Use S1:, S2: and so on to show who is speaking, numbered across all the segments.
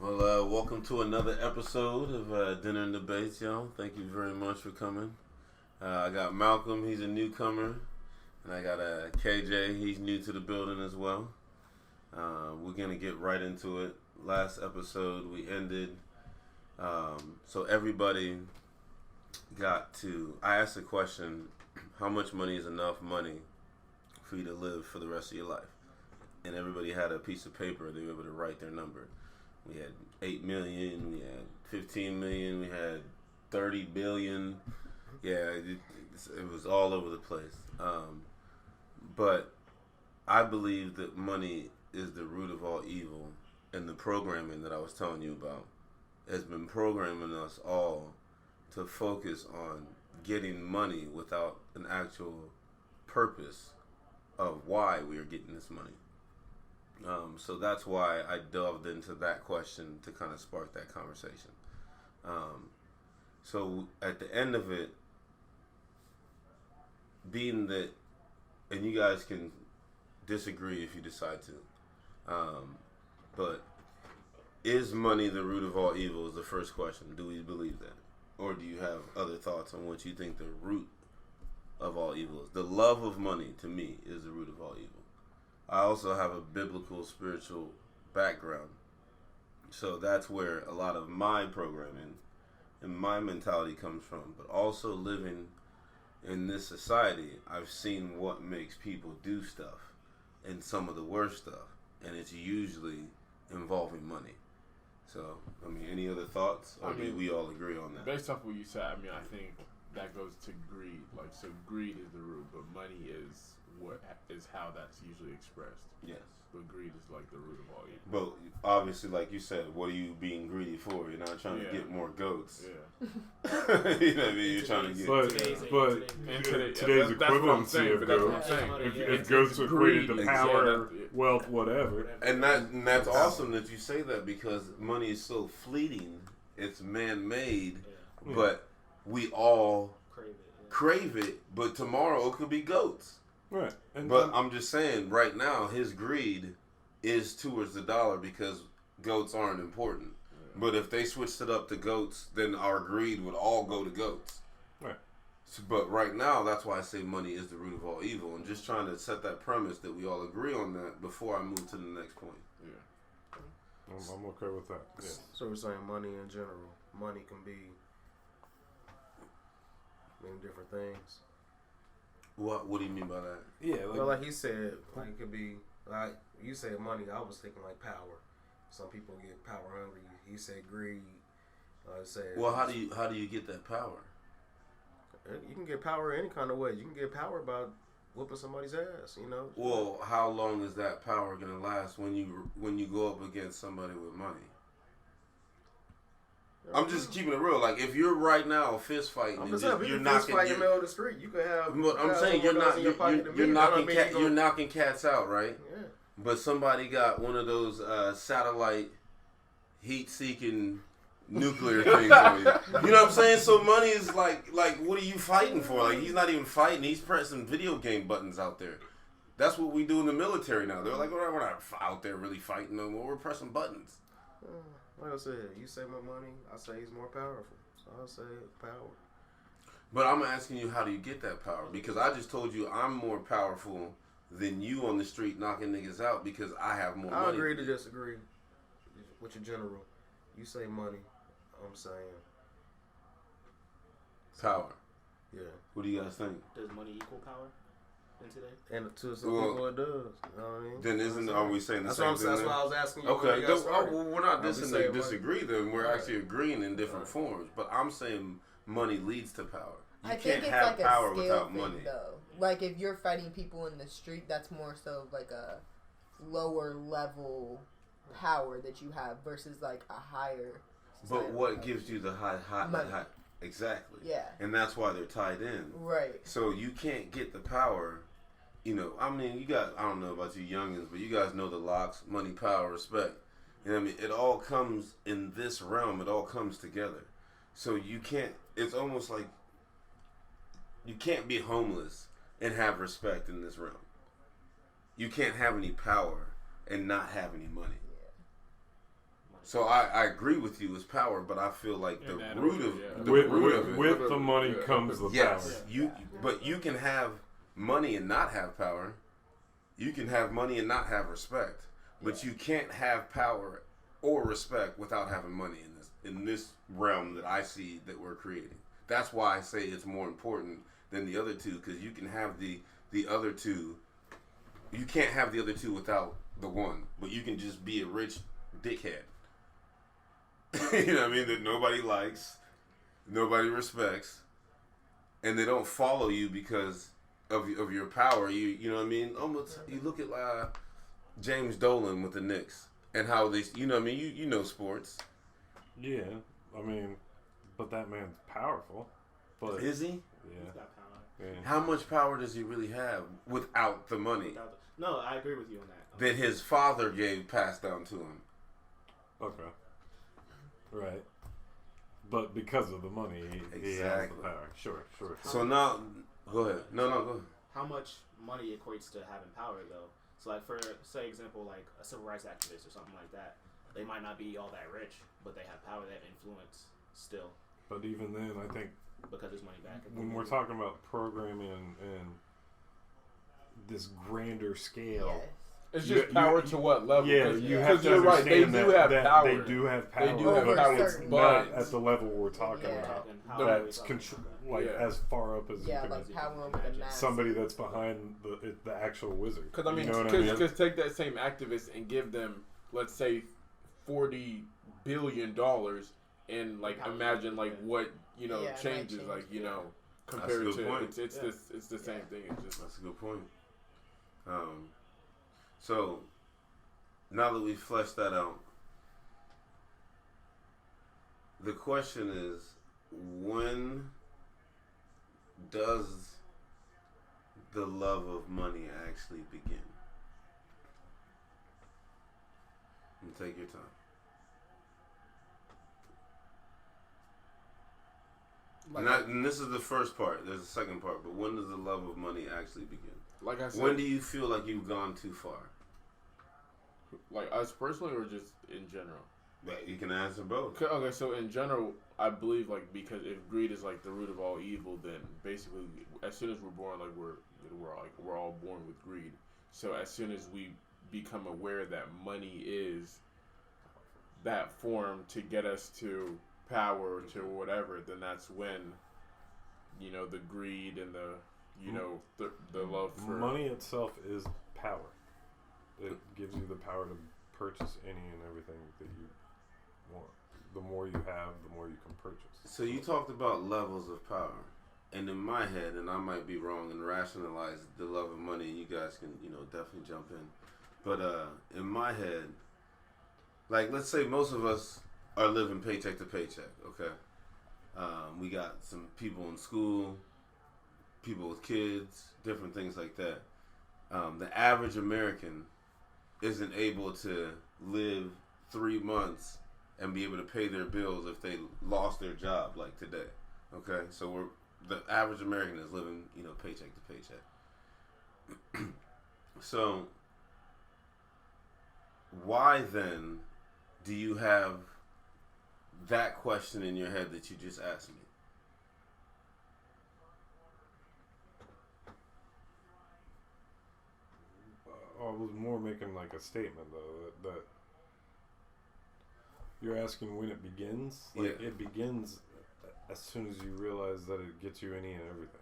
S1: Well, welcome to another episode of Dinner and Debates, y'all. Thank you very much for coming. I got Malcolm, he's a newcomer, and I got KJ, he's new to the building as well. We're going to get right into it. Last episode, we ended, so everybody I asked the question, how much money is enough money for you to live for the rest of your life? And everybody had a piece of paper, they were able to write their number. We had 8 million, we had 15 million, we had 30 billion. Yeah, it was all over the place. But I believe that money is the root of all evil. And the programming that I was telling you about has been programming us all to focus on getting money without an actual purpose of why we are getting this money. So that's why I delved into that question to kind of spark that conversation. So at the end of it, being that, and you guys can disagree if you decide to, but is money the root of all evil is the first question. Do we believe that? Or do you have other thoughts on what you think the root of all evil is? The love of money, to me, is the root of all evil. I also have a biblical, spiritual background. So that's where a lot of my programming and my mentality comes from. But also living in this society, I've seen what makes people do stuff and some of the worst stuff. And it's usually involving money. So, any other thoughts? Or do we all agree on that?
S2: Based off what you said, I think that goes to greed. So greed is the root, but money is how that's usually expressed.
S1: Yes.
S2: But greed is like the root of all evil.
S1: But obviously, like you said, what are you being greedy for? You're not trying to get more goats.
S2: Yeah.
S1: You know what I mean? You're trying to get.
S3: Today's equivalency of goats. If goats equated to power, wealth, whatever.
S1: And that's awesome that you say that, because money is so fleeting. It's man-made, but we all crave it. But tomorrow it could be goats.
S3: Right.
S1: But I'm just saying, right now, his greed is towards the dollar because goats aren't important. Yeah. But if they switched it up to goats, then our greed would all go to goats.
S3: Right.
S1: So, but right now, that's why I say money is the root of all evil. And just trying to set that premise that we all agree on that before I move to the next point.
S3: Yeah. I'm okay with that. Yeah.
S4: So we're saying money in general. Money can be many different things.
S1: What do you mean by that?
S3: Yeah,
S4: like he said, like it could be like you said money. I was thinking like power. Some people get power hungry. He said greed.
S1: Well, how do you get that power?
S4: You can get power any kind of way. You can get power by whooping somebody's ass. You know.
S1: Well, how long is that power gonna last when you go up against somebody with money? I'm just keeping it real. Like, if you're right now fist fighting, and
S4: you're knocking in the middle of the street, you could have.
S1: But I'm saying you're knocking cats out, right? Yeah. But somebody got one of those satellite heat-seeking nuclear things on you. You know what I'm saying? So money is like, what are you fighting for? Like, he's not even fighting. He's pressing video game buttons out there. That's what we do in the military now. They're like, we're not out there really fighting no more. We're pressing buttons.
S4: Like I said, you say more money, I say he's more powerful. So I'll say power.
S1: But I'm asking you, how do you get that power? Because I just told you I'm more powerful than you on the street knocking niggas out because I have more money.
S4: I agree to disagree with your general. You say money, I'm saying
S1: power.
S4: Yeah.
S1: What do you guys think?
S5: Does money equal power in today?
S4: And to some people it does. You know what I mean?
S1: Then are we saying the same thing?
S4: That's why I was asking you.
S1: Okay. We're not disagree then. We're actually agreeing in different forms. But I'm saying money leads to power. You can't have power without money.
S6: Though. Like, if you're fighting people in the street, that's more so like a lower level power that you have versus like a higher.
S1: But what gives you the high? Exactly.
S6: Yeah.
S1: And that's why they're tied in.
S6: Right.
S1: So you can't get the power. You know, I don't know about you youngins, but you guys know the locks: money, power, respect. You know what I mean? It all comes in this realm. It all comes together. So you can't, it's almost like you can't be homeless and have respect in this realm. You can't have any power and not have any money. So I agree with you. It's power, but I feel like the root of
S3: with the money comes the power.
S1: But you can have money and not have power. You can have money and not have respect, but you can't have power or respect without having money in this realm that I see that we're creating. That's why I say it's more important than the other two, because you can have the other two. You can't have the other two without the one, but you can just be a rich dickhead. You know what I mean? That nobody likes, nobody respects, and they don't follow you because of your power. You know what I mean? Almost, you look at James Dolan with the Knicks and how they, you know what I mean? You know sports.
S3: Yeah, I mean, but that man's powerful. But
S1: is he?
S3: Yeah.
S5: He's got power.
S3: Yeah.
S1: How much power does he really have without the money?
S5: No, I agree with you on that.
S1: That his father passed down to him.
S3: Okay. Right. But because of the money, he has the power. Sure.
S1: So now, go ahead. No, go ahead.
S5: How much money equates to having power, though? So, like, for, say, example, like a civil rights activist or something like that, they might not be all that rich, but they have power, that influence still.
S3: But even then, I think
S5: because there's money back.
S3: When we're talking about programming and this grander scale,
S2: it's just power to what level?
S3: Yeah, you have to understand
S2: They do have power.
S3: They do have power.
S2: They do have power,
S3: but at the level we're talking about, that's as far up as
S6: like power over the mass.
S3: Somebody that's behind the actual wizard.
S2: Because I mean, because take that same activist and give them, let's say, $40 billion, and like imagine like what changes, like compared to it's the same thing. It's just
S1: that's a good point. So now that we've fleshed that out, the question is, when does the love of money actually begin? And take your time. And this is the first part. There's a second part. But when does the love of money actually begin?
S2: Like I said,
S1: when do you feel like you've gone too far?
S2: Like us personally, or just in general?
S1: You can answer both.
S2: Okay, so in general, I believe because if greed is like the root of all evil, then basically as soon as we're born, like we're all born with greed. So as soon as we become aware that money is that form to get us to power, to whatever, then that's when the greed and the love for
S3: money itself is power. It gives you the power to purchase any and everything that you want. The more you have, the more you can purchase.
S1: So you talked about levels of power, and in my head, and I might be wrong, and rationalize the love of money. You guys can definitely jump in, but in my head, like let's say most of us are living paycheck to paycheck. Okay, we got some people in school, people with kids, different things like that. The average American isn't able to live 3 months and be able to pay their bills if they lost their job like today. Okay, so the average American is living paycheck to paycheck. So why then do you have that question in your head that you just asked me?
S3: I was more making like a statement though that you're asking when it begins. Like it begins as soon as you realize that it gets you any and everything.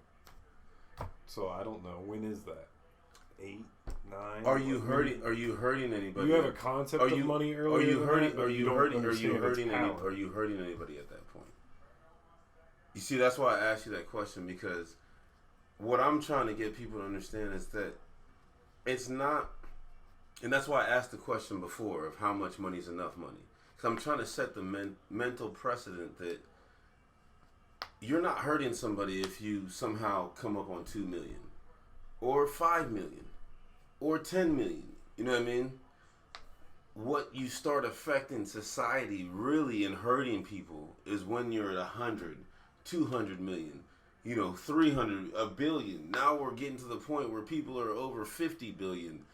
S3: So I don't know, when is that? 8, 9?
S1: Are you hurting? Are you hurting anybody?
S3: You have a concept of money earlier.
S1: Are you hurting?
S3: That,
S1: are you hurting? Are you hurting? Are you hurting anybody at that point? You see, that's why I asked you that question, because what I'm trying to get people to understand is that it's not, and that's why I asked the question before of how much money is enough money. Because I'm trying to set the mental precedent that you're not hurting somebody if you somehow come up on 2 million or 5 million or 10 million. You know what I mean? What you start affecting society really and hurting people is when you're at 100, 200 million, 300, a billion. Now we're getting to the point where people are over 50 billion.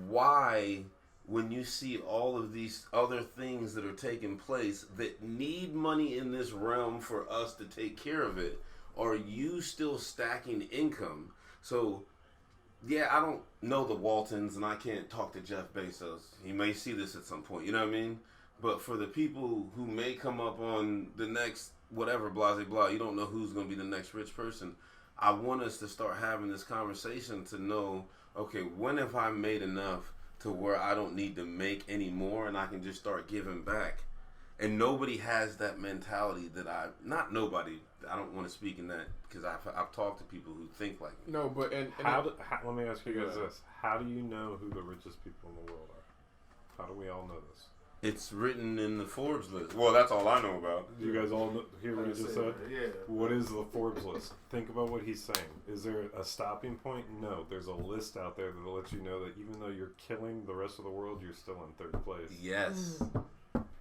S1: Why when you see all of these other things that are taking place that need money in this realm for us to take care of it, are you still stacking income? So, yeah, I don't know the Waltons and I can't talk to Jeff Bezos. He may see this at some point, you know what I mean? But for the people who may come up on the next whatever, blah, blah, blah, you don't know who's going to be the next rich person. I want us to start having this conversation to know, okay, when have I made enough to where I don't need to make any more and I can just start giving back? And nobody has that mentality that not nobody, I don't want to speak in that because I've talked to people who think like me.
S2: No, but and
S3: let me ask you guys this: how do you know who the richest people in the world are? How do we all know this?
S1: It's written in the Forbes list. Well, that's all I know about.
S3: Do you guys all hear what he just said?
S4: Yeah.
S3: What is the Forbes list? Think about what he's saying. Is there a stopping point? No. There's a list out there that will let you know that even though you're killing the rest of the world, you're still in third place.
S1: Yes.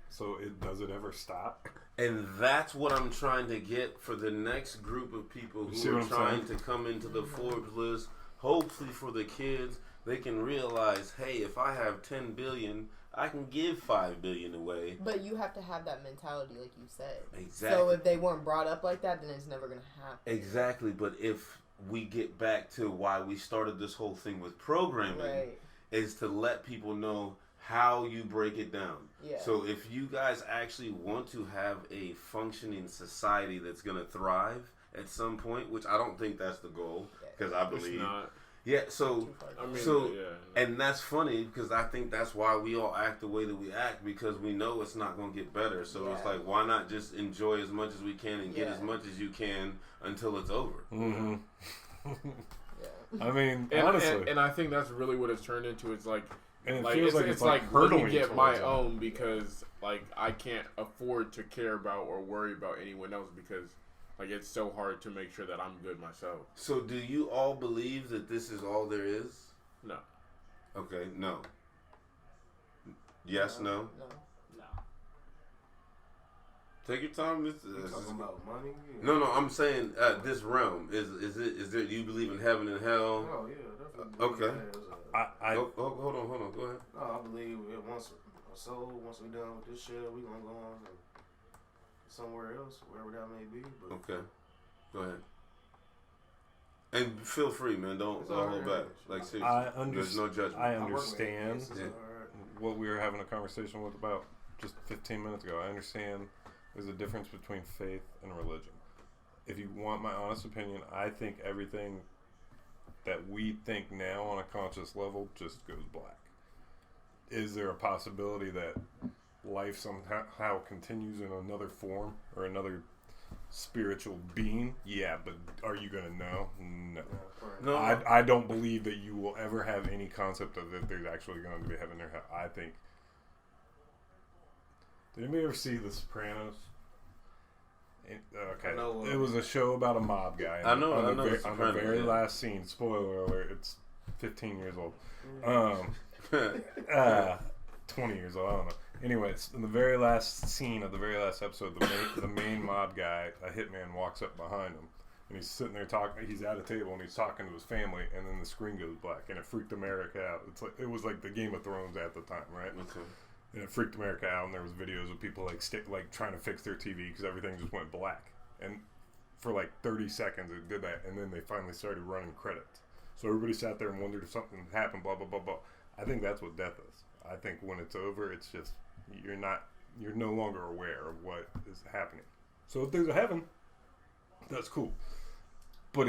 S3: So does it ever stop?
S1: And that's what I'm trying to get for the next group of people who are trying to come into the Forbes list. Hopefully for the kids, they can realize, hey, if I have 10 billion, I can give 5 billion away.
S6: But you have to have that mentality, like you said.
S1: Exactly.
S6: So if they weren't brought up like that, then it's never going to happen.
S1: Exactly. But if we get back to why we started this whole thing with programming,
S6: Right.
S1: is to let people know how you break it down.
S6: Yeah.
S1: So if you guys actually want to have a functioning society that's going to thrive at some point, which I don't think that's the goal, because I
S2: it's
S1: believe...
S2: not.
S1: Yeah, so...
S2: I mean,
S1: So,
S2: yeah.
S1: and that's funny because I think that's why we all act the way that we act, because we know it's not going to get better. So it's
S6: Yeah.
S1: like, why not just enjoy as much as we can and get
S6: Yeah.
S1: as much as you can until it's over?
S3: Mm-hmm.
S6: Yeah.
S3: I mean,
S2: And,
S3: honestly,
S2: and I think that's really what it's turned into. It's like,
S3: and it
S2: like
S3: feels like
S2: it's
S3: like
S2: let
S3: hurtling
S2: me get my
S3: towards it.
S2: own because like I can't afford to care about or worry about anyone else because like it's so hard to make sure that I'm good myself.
S1: So do you all believe that this is all there is?
S2: No.
S1: Okay, no. Yes, no?
S6: No.
S5: No.
S1: Take your time.
S4: You talking about money? Yeah.
S1: No, I'm saying this realm is there? Do you believe in heaven and hell?
S4: Oh yeah, definitely.
S1: Okay.
S3: Hold on.
S1: Go ahead.
S4: No, I believe it once we done with this shit, we gonna go on to somewhere else, wherever that may be. But
S1: Okay, go ahead. And feel free, man. Don't
S4: It's all
S1: hold
S4: right.
S1: back. Like seriously,
S3: I
S1: there's no judgment.
S3: I
S4: I work with
S3: understand
S4: it. It's
S1: Yeah.
S4: alright.
S3: what we were having a conversation with about just 15 minutes ago. I understand there's a difference between faith and religion. If you want my honest opinion, I think everything that we think now on a conscious level just goes black. Is there a possibility that life somehow continues in another form or another spiritual being? Yeah, but are you going to know? No.
S1: No,
S3: I don't believe that you will ever have any concept of that there's actually going to be heaven or hell. I think. Did anybody ever see The Sopranos? Okay,
S4: I know,
S3: it was a show about a mob guy.
S1: I know.
S3: On
S1: The
S3: the
S1: Sopranos,
S3: very
S1: yeah.
S3: last scene, spoiler alert, it's 15 years old. 20 years old, I don't know. Anyways, in the very last scene of the very last episode, the main mob guy, a hitman, walks up behind him. And he's sitting there talking. He's at a table and he's talking to his family, and then the screen goes black, and it freaked America out. It was like the Game of Thrones at the time, right?
S1: Okay.
S3: And it freaked America out, and there was videos of people like trying to fix their TV because everything just went black. And for like 30 seconds it did that, and then they finally started running credits. So everybody sat there and wondered if something happened, blah, blah, blah, blah. I think that's what death is. I think when it's over, it's just, you're no longer aware of what is happening. So if there's a heaven, that's cool. But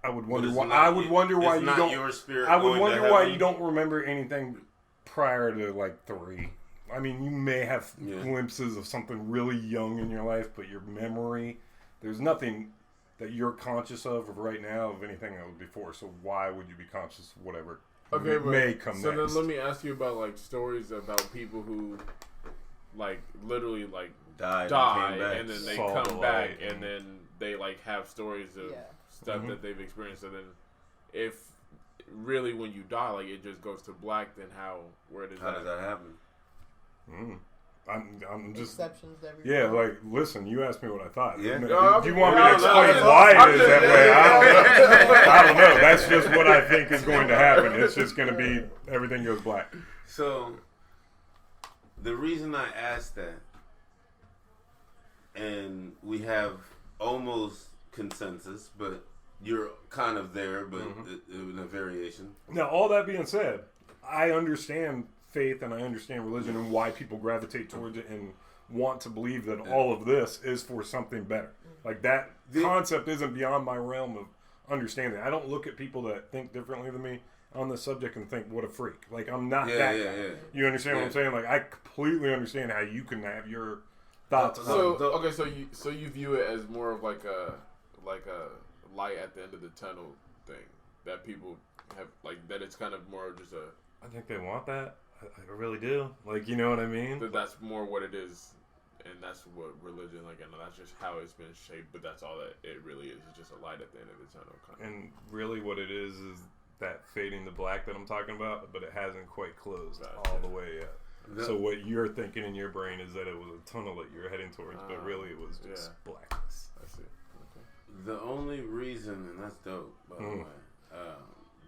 S3: I would wonder why. I would wonder why you don't.
S1: Your spirit
S3: I would
S1: going
S3: wonder
S1: to
S3: why
S1: heaven.
S3: you don't remember anything prior to like 3. I mean, you may have glimpses of something really young in your life, but your memory, there's nothing that you're conscious of right now of anything that was before. So why would you be conscious of whatever may come
S2: so
S3: next?
S2: then let me ask you about like stories about people who like literally like
S1: died
S2: and then they
S3: Saw the
S2: come back
S3: light
S2: and then they like have stories of stuff
S3: Mhm.
S2: that they've experienced. And then if really when you die, like it just goes to black, then where does
S1: How does that happen?
S3: I'm just
S6: Exceptions to every
S3: yeah.
S6: rule.
S3: Like, listen, you asked me what I thought.
S1: Yeah.
S3: Do
S2: No,
S3: you want me to
S2: I'm
S3: explain
S2: just-
S3: why
S2: I'm
S3: it is
S2: just-
S3: that way? I don't know. That's just what I think is going to happen. It's just going to be everything goes black.
S1: So, the reason I asked that, and we have almost consensus, but you're kind of there, but in a variation.
S3: Now, all that being said, I understand faith and I understand religion and why people gravitate towards it and want to believe that all of this is for something better. Like, that concept isn't beyond my realm of understanding. I don't look at people that think differently than me on this subject and think, what a freak. Like, I'm not that guy.
S1: Yeah.
S3: You understand what I'm saying? Like, I completely understand how you can have your thoughts.
S2: So okay, so you view it as more of like a light at the end of the tunnel thing that people have, like, that it's kind of more of just a
S3: I think they want that. I really do. Like, you know what I mean?
S2: that's more what it is, and that's what religion, like, and that's just how it's been shaped. But that's all that it really is. It's just a light at the end of the tunnel. Kind of.
S3: And really what it is that fading to black that I'm talking about, but it hasn't quite closed all the way yet. So what you're thinking in your brain is that it was a tunnel that you're heading towards, but really it was just blackness.
S2: I see. Okay.
S1: The only reason, and that's dope, by the way,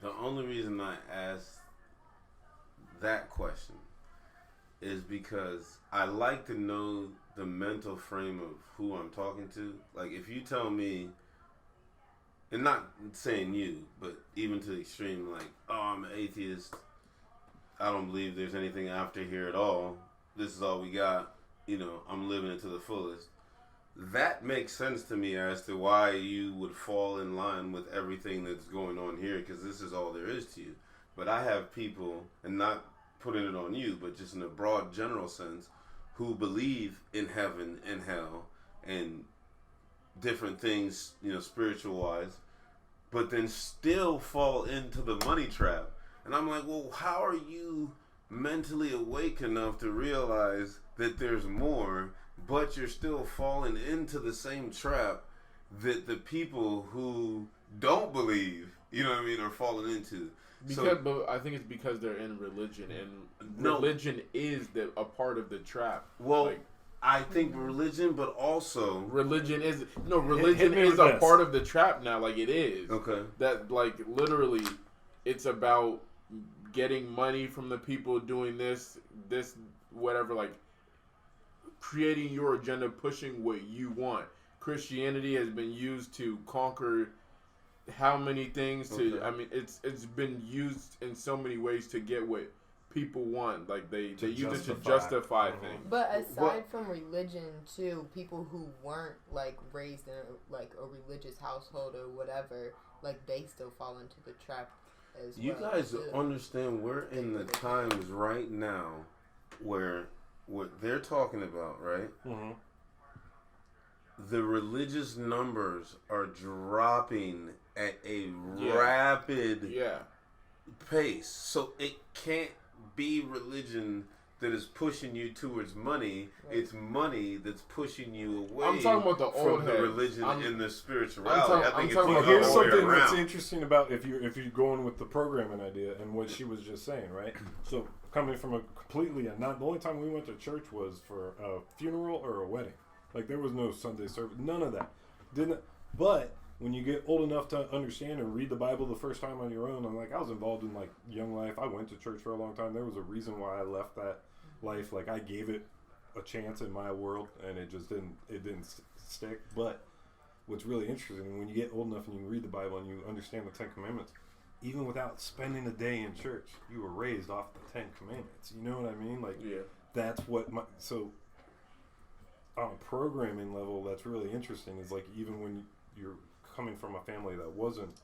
S1: the only reason I asked that question is because I like to know the mental frame of who I'm talking to. Like, if you tell me, and not saying you, but even to the extreme, like, oh, I'm an atheist, I don't believe there's anything after here at all, this is all we got, you know, I'm living it to the fullest. That makes sense to me as to why you would fall in line with everything that's going on here, because this is all there is to you. But I have people, and not putting it on you, but just in a broad general sense, who believe in heaven and hell and different things, you know, spiritual wise, but then still fall into the money trap. And I'm like, well, how are you mentally awake enough to realize that there's more, but you're still falling into the same trap that the people who don't believe, you know what I mean, are falling into?
S2: But I think it's because they're in religion, and religion is a part of the trap.
S1: Well,
S2: like,
S1: I think religion, but also
S2: religion is
S3: hit me
S2: is
S3: with
S2: a
S3: this.
S2: part of the trap now. Like, it is.
S1: Okay.
S2: That, like, literally, it's about getting money from the people doing this whatever, like, creating your agenda, pushing what you want. Christianity has been used to conquer how many things to
S1: Okay.
S2: I mean, it's been used in so many ways to get what people want. Like, they use it to justify things.
S6: But aside from religion too, people who weren't like raised in a religious household or whatever, like, they still fall into the trap as
S1: you
S6: well.
S1: guys
S6: too.
S1: understand we're in the times right now where what they're talking about, right?
S3: Mm-hmm.
S1: The religious numbers are dropping at a rapid pace. So it can't be religion that is pushing you towards money.
S6: Right.
S1: It's money that's pushing you away
S2: I'm talking about the old
S1: from the
S2: heads.
S1: religion and the spirituality.
S2: I'm
S1: I think it's
S2: talking
S1: the
S2: about
S3: Here's
S1: other way
S3: something that's
S1: around.
S3: interesting about if you're going with the programming idea and what she was just saying, right? So coming from a completely the only time we went to church was for a funeral or a wedding. Like, there was no Sunday service, none of that. But when you get old enough to understand and read the Bible the first time on your own, I'm like, I was involved in, like, young life. I went to church for a long time. There was a reason why I left that life. Like, I gave it a chance in my world, and it just didn't stick. But what's really interesting, when you get old enough and you read the Bible and you understand the Ten Commandments, even without spending a day in church, you were raised off the Ten Commandments. You know what I mean? Like, that's what so on a programming level, that's really interesting. Is like, even when you're coming from a family that wasn't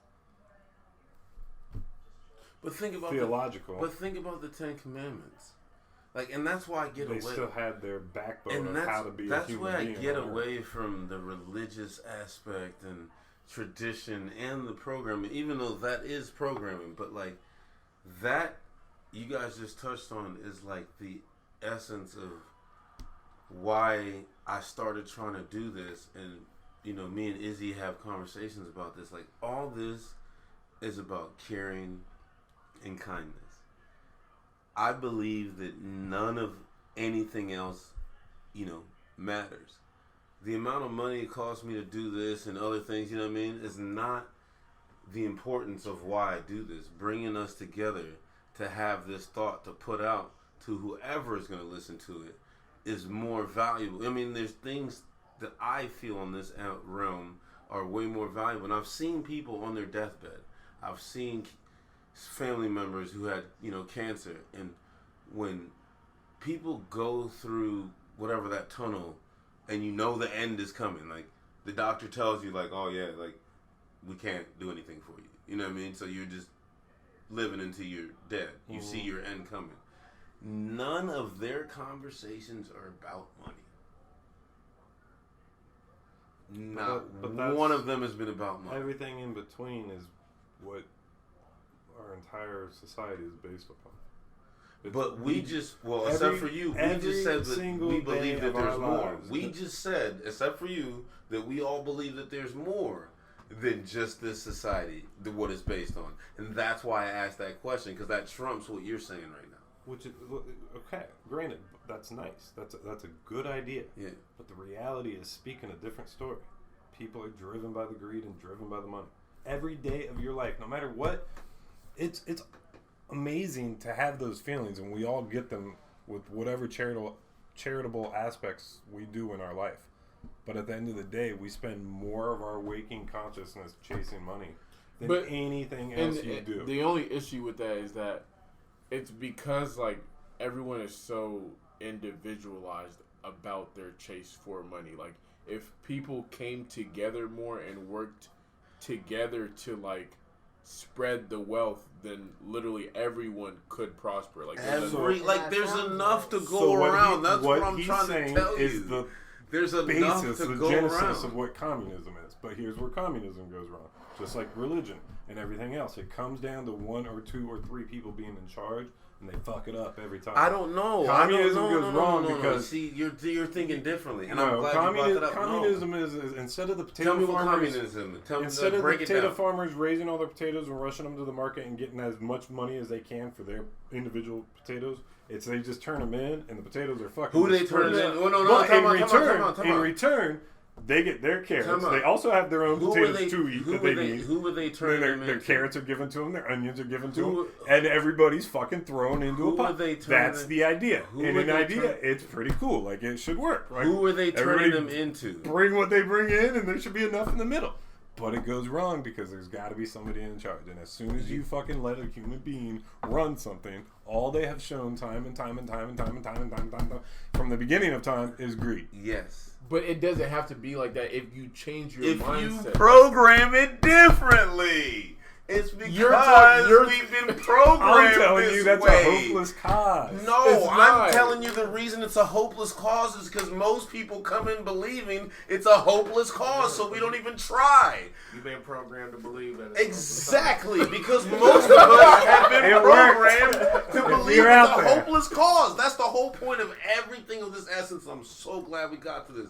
S1: But think about
S3: theological,
S1: but think about the Ten Commandments. Like, and that's why I get
S3: they
S1: away.
S3: still had their backbone
S1: And
S3: of how to be a
S1: that's
S3: human
S1: where I
S3: being.
S1: get
S3: on Earth.
S1: away from the religious aspect and tradition and the programming, even though that is programming. But, like, that you guys just touched on is like the essence of why I started trying to do this. And, you know, me and Izzy have conversations about this. Like, all this is about caring and kindness. I believe that none of anything else matters. The amount of money it costs me to do this and other things, you know what I mean, is not the importance of why I do this. Bringing us together to have this thought to put out to whoever is going to listen to it is more valuable. I mean, there's things that I feel in this realm are way more valuable. And I've seen people on their deathbed. I've seen family members who had, cancer. And when people go through whatever that tunnel and the end is coming, like the doctor tells you, like, oh yeah, like we can't do anything for you. You know what I mean? So you're just living until you're dead. You see your end coming. None of their conversations are about money. Not one of them has been about money.
S3: Everything in between is what our entire society is based upon.
S1: But except for you, we just said that we believe that there's more. We just said, except for you, that we all believe that there's more than just this society, what it's based on. And that's why I asked that question, because that trumps what you're saying right now.
S3: Which is, okay, granted, that's nice. That's a good idea.
S1: Yeah.
S3: But the reality is speaking a different story. People are driven by the greed and driven by the money. Every day of your life, no matter what, it's amazing to have those feelings, and we all get them with whatever charitable aspects we do in our life. But at the end of the day, we spend more of our waking consciousness chasing money than anything else you do.
S2: The only issue with that is that it's because like everyone is so individualized about their chase for money. Like if people came together more and worked together to like spread the wealth, then literally everyone could prosper. Like
S1: there's enough to go around. That's what I'm trying to tell you. There's enough
S3: basis,
S1: to
S3: the
S1: go
S3: genesis
S1: around
S3: of what communism is. But here's where communism goes wrong. Just like religion and everything else, it comes down to one or two or three people being in charge, and they fuck it up every time.
S1: I don't know.
S3: Communism goes wrong because
S1: see, you're thinking differently, and I'm glad you brought that up.
S3: Communism is instead of the potato
S1: Tell me
S3: farmers,
S1: what communism.
S3: Instead of the potato farmers raising all their potatoes and rushing them to the market and getting as much money as they can for their individual potatoes, it's they just turn them in, and the potatoes are fucking.
S1: Who they turn in? Oh, no,
S3: But in return, they get their carrots. They also have their own potatoes to eat that they need.
S1: Who would they turn them into?
S3: Their carrots are given to them. Their onions are given to them. And everybody's fucking thrown into a pot. That's the idea. In an idea, it's pretty cool. Like, it should work. Right?
S1: Who are they turning them into?
S3: Bring what they bring in, and there should be enough in the middle. But it goes wrong because there's got to be somebody in charge. And as soon as you fucking let a human being run something, all they have shown time and time from the beginning of time is greed.
S1: Yes.
S2: But it doesn't have to be like that if you change your mindset.
S1: If you program it differently. It's because we've been programmed
S3: I'm telling
S1: this
S3: you that's
S1: way.
S3: a hopeless cause.
S1: No, I'm telling you the reason it's a hopeless cause is because most people come in believing it's a hopeless cause, so we don't even try.
S4: You've been programmed to believe that.
S1: Exactly, because most of us have been programmed to believe it's a hopeless cause. That's the whole point of everything of this essence. I'm so glad we got to this.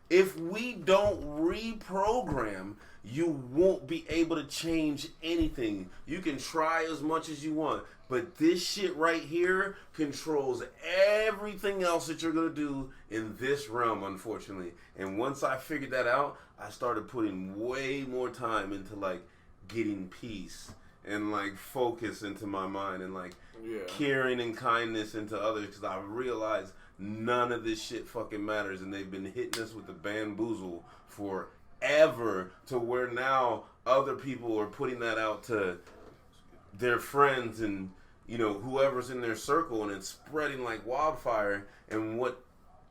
S1: If we don't reprogram, you won't be able to change anything. You can try as much as you want, but this shit right here controls everything else that you're going to do in this realm, unfortunately. And once I figured that out, I started putting way more time into like getting peace and like focus into my mind and like caring and kindness into others, because I realized none of this shit fucking matters, and they've been hitting us with the bamboozle forever, to where now other people are putting that out to their friends and whoever's in their circle, and it's spreading like wildfire. And what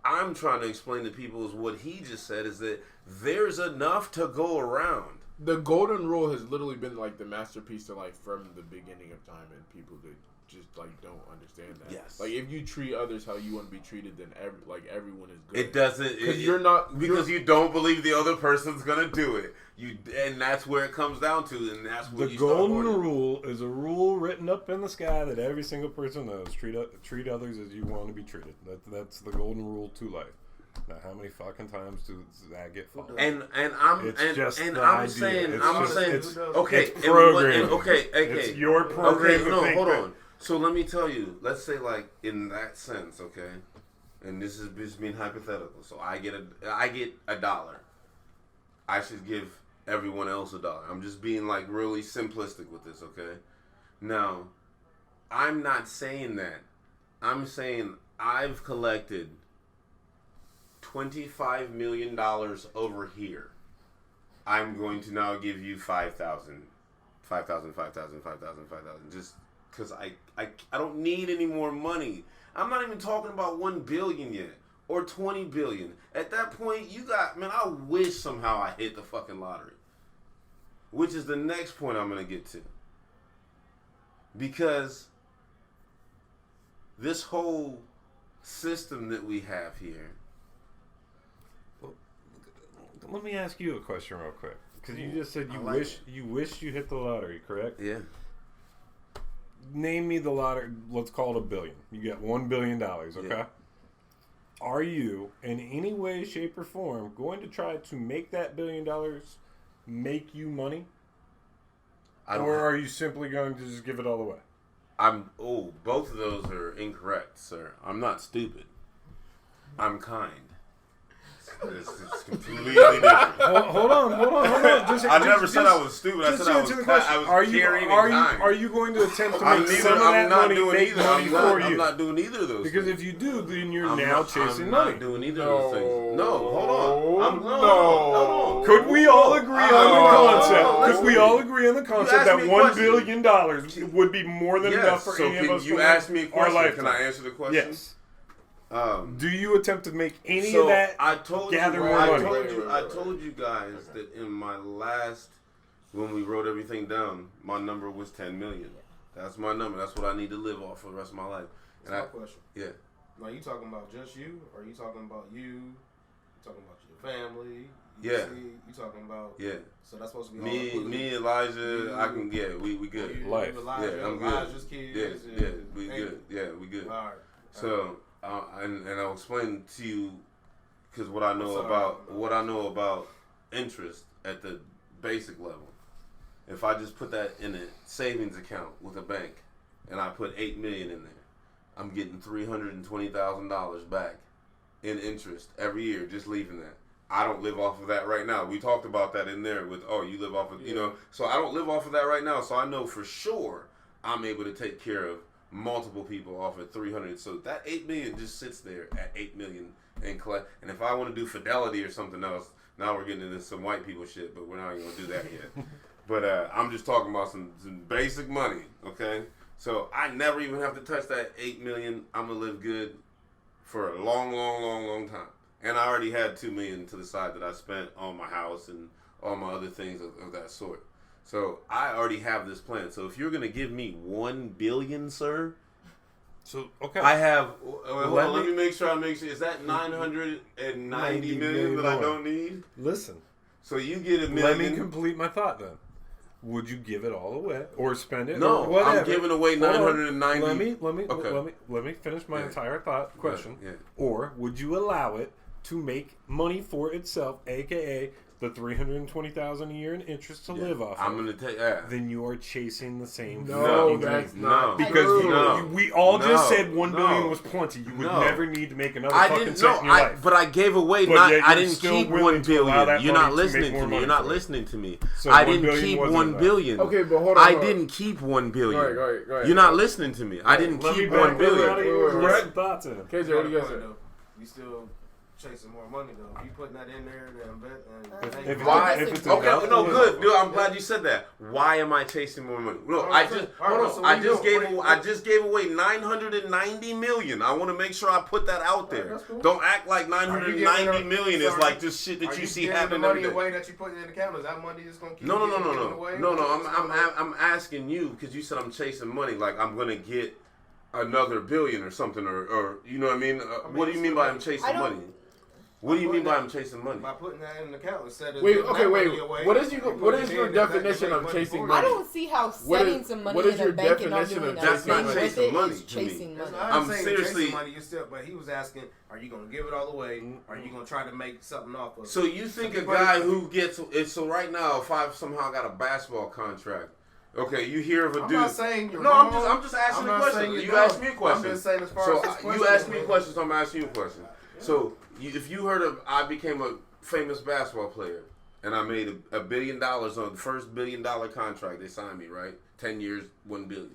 S1: I'm trying to explain to people is what he just said, is that there's enough to go around.
S2: The golden rule has literally been like the masterpiece of like from the beginning of time, and people that just like don't understand that.
S1: Yes.
S2: Like if you treat others how you want to be treated, then everyone is good.
S1: It doesn't, because you don't believe the other person's gonna do it. And that's where it comes down to, and that's what
S3: the golden rule is a rule written up in the sky that every single person knows. Treat others as you want to be treated. That's the golden rule to life. Now, how many fucking times does that get followed?
S1: I'm saying, okay,
S3: it's programming.
S1: Okay,
S3: it's your program.
S1: Okay, no, hold on. So let me tell you. Let's say, like in that sense, okay, and this is just being hypothetical. So I get $1. I should give everyone else $1. I'm just being like really simplistic with this, okay? Now, I'm not saying that. I'm saying I've collected $25 million over here. I'm going to now give you 5,000, just because I don't need any more money. I'm not even talking about 1 billion yet or 20 billion. At that point, I wish somehow I hit the fucking lottery, which is the next point I'm going to get to. Because this whole system that we have here.
S3: Let me ask you a question real quick, because you just said you wish you hit the lottery, correct?
S1: Yeah.
S3: Name me the lottery. Let's call it $1 billion. You get $1 billion. Okay.
S1: Yeah.
S3: Are you, in any way, shape, or form, going to try to make that $1 billion make you money, or are you simply going to just give it all away?
S1: Both of those are incorrect, sir. I'm not stupid. I'm kind. It's completely different.
S3: Hold on.
S1: I never said I was stupid. I said I was caring and kind.
S3: Are you going to attempt to make some of that money make money for you?
S1: I'm not doing either of those
S3: because
S1: things.
S3: if you do, then you're now chasing
S1: I'm
S3: money.
S1: not doing either of those things. No, hold on. No.
S3: Could we all agree on the concept? Could we all agree on the concept that $1 billion would be more than enough for any of us?
S1: You asked me a question. Can I answer the question?
S3: Yes. Do you attempt to make any of that?
S1: I told you guys that in my last, when we wrote everything down, my number was 10 million. That's my number. That's what I need to live off for the rest of my life.
S4: That's my question.
S1: Yeah.
S4: Now, you talking about just you, or you talking about you? You talking about your family? You talking about?
S1: Yeah.
S4: So that's supposed to be
S1: me, Elijah. We good.
S3: Life.
S4: Elijah,
S1: I'm good.
S4: Elijah's kids.
S1: We good. Yeah, we good.
S4: All right.
S1: So. And I'll explain to you because what I know about interest at the basic level. If I just put that in a savings account with a bank, and I put $8 million in there, I'm getting $320,000 back in interest every year, just leaving that. I don't live off of that right now. We talked about that in there with you live off of So I don't live off of that right now. So I know for sure I'm able to take care of multiple people off at 300, so that 8 million just sits there at 8 million and collect. And if I want to do Fidelity or something else, now we're getting into some white people shit, but we're not even gonna do that yet. But I'm just talking about some basic money, okay? So I never even have to touch that 8 million. I'm gonna live good for a long time. And I already had 2 million to the side that I spent on my house and all my other things of that sort. So I already have this plan. So if you're gonna give me 1 billion, sir,
S3: so okay,
S1: I have. Let me make sure. Is that 990 million that I don't need?
S3: Listen.
S1: So you get $1 million.
S3: Let me complete my thought then. Would you give it all away or spend it?
S1: No,
S3: or whatever?
S1: I'm giving away 990.
S3: Let me finish my entire thought question.
S1: Yeah.
S3: Or would you allow it to make money for itself, aka the $320,000 a year in interest to live off.
S1: I'm gonna take.
S3: Then you are chasing the same.
S2: No, that's not
S3: because we all just said $1 billion was plenty. You would never need to make another fucking cent in your life.
S1: But I gave away. I didn't keep $1 billion. You're not listening to me. You're not listening to me. I didn't keep $1 billion.
S2: Okay, but hold on.
S1: I didn't keep $1 billion.
S2: Go ahead.
S1: You're not listening to me. I didn't keep $1 billion.
S3: Correct thoughts in.
S2: KJ, what do you guys say?
S4: You still chasing more money though. If you putting that in there,
S3: If
S1: why?
S3: it's
S1: Okay, no, good. Dude, I'm glad you said that. Why am I chasing more money? No, I just gave away 990 million. I want to make sure I put that out there.
S4: Cool.
S1: Don't act like 990 million is like just shit that you see happening every day.
S4: The money away that you putting in the account, is that money just gonna keep
S1: No.
S4: away?
S1: I'm asking you because you said I'm chasing money. Like I'm gonna get another billion or something, or you know what I mean? What do you mean by I'm chasing money? What do you mean by I'm chasing money?
S4: By putting that in the account instead of
S2: wait. What is your definition of chasing money?
S6: I don't see how setting some money in a bank and not doing
S1: that's not
S6: with
S1: chasing
S6: it
S1: money
S6: is
S1: to
S6: chasing
S1: me.
S6: money.
S1: I'm seriously.
S4: Money, but he was asking, are you gonna give it all away? Or are you gonna try to make something off of it?
S1: So you think a guy who gets so right now, if I somehow got a basketball contract Okay, you hear of a
S4: I'm
S1: dude.
S4: not saying you're
S1: no,
S4: wrong.
S1: I'm just asking
S4: I'm
S1: a
S4: not
S1: question.
S4: saying
S1: You
S4: you're
S1: asked
S4: dumb.
S1: me a question.
S4: I'm just saying as far
S1: So
S4: as this
S1: you
S4: question,
S1: asked me a
S4: man.
S1: question, so I'm asking you a question. So if you heard of, I became a famous basketball player, and I made $1 billion on the first $1 billion contract. They signed me, right? 10 years, $1 billion.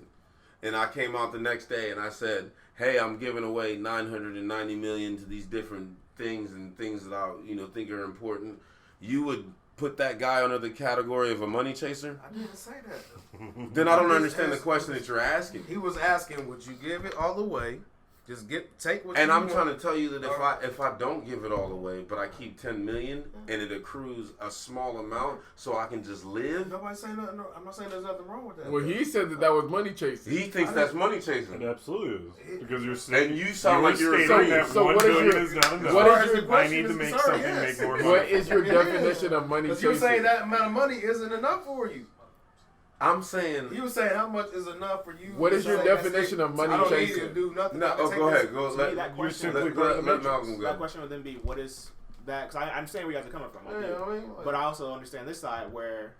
S1: And I came out the next day and I said, hey, I'm giving away $990 million to these different things and things that I think are important. You would put that guy under the category of a money chaser?
S4: I didn't say that.
S1: Then I don't understand the question that you're asking.
S4: He was asking, would you give it all away? Just take what
S1: And
S4: you
S1: I'm
S4: want.
S1: trying to tell you that if I don't give it all away, but I keep $10 million and it accrues a small amount, so I can just live.
S4: Nobody's saying nothing. No, I'm not saying there's nothing wrong with that.
S2: Well, he said that was money chasing.
S1: He thinks that's money
S3: It
S1: chasing.
S3: absolutely is. Because you're saying,
S1: And you sound like you're
S3: stating
S1: agreeing.
S3: that
S2: So
S3: $1
S2: what is
S3: billion
S2: your-
S3: is not enough.
S2: what is
S4: your
S3: I need to
S4: question
S3: make
S4: is
S3: something
S4: concerned,
S3: make
S4: yes.
S3: more money.
S2: What is your
S4: Yeah.
S2: definition of money
S4: But
S2: chasing?
S4: you're saying that amount of money isn't enough for you.
S1: I'm saying.
S4: You were saying how much is enough for you.
S2: What is
S4: to
S2: your
S4: say that's
S2: definition
S4: it.
S2: of money
S4: I don't
S2: chasing?
S4: need to do nothing.
S1: No,
S4: I can take
S1: go
S4: this-
S1: ahead. Go.
S5: To
S1: Let,
S5: me, that question,
S2: simply
S1: let Malcolm
S5: that
S1: go.
S5: question would then be, what is that? Because I understand where you guys are coming from, I do.
S4: Yeah, I mean, like-
S5: But I also understand this side where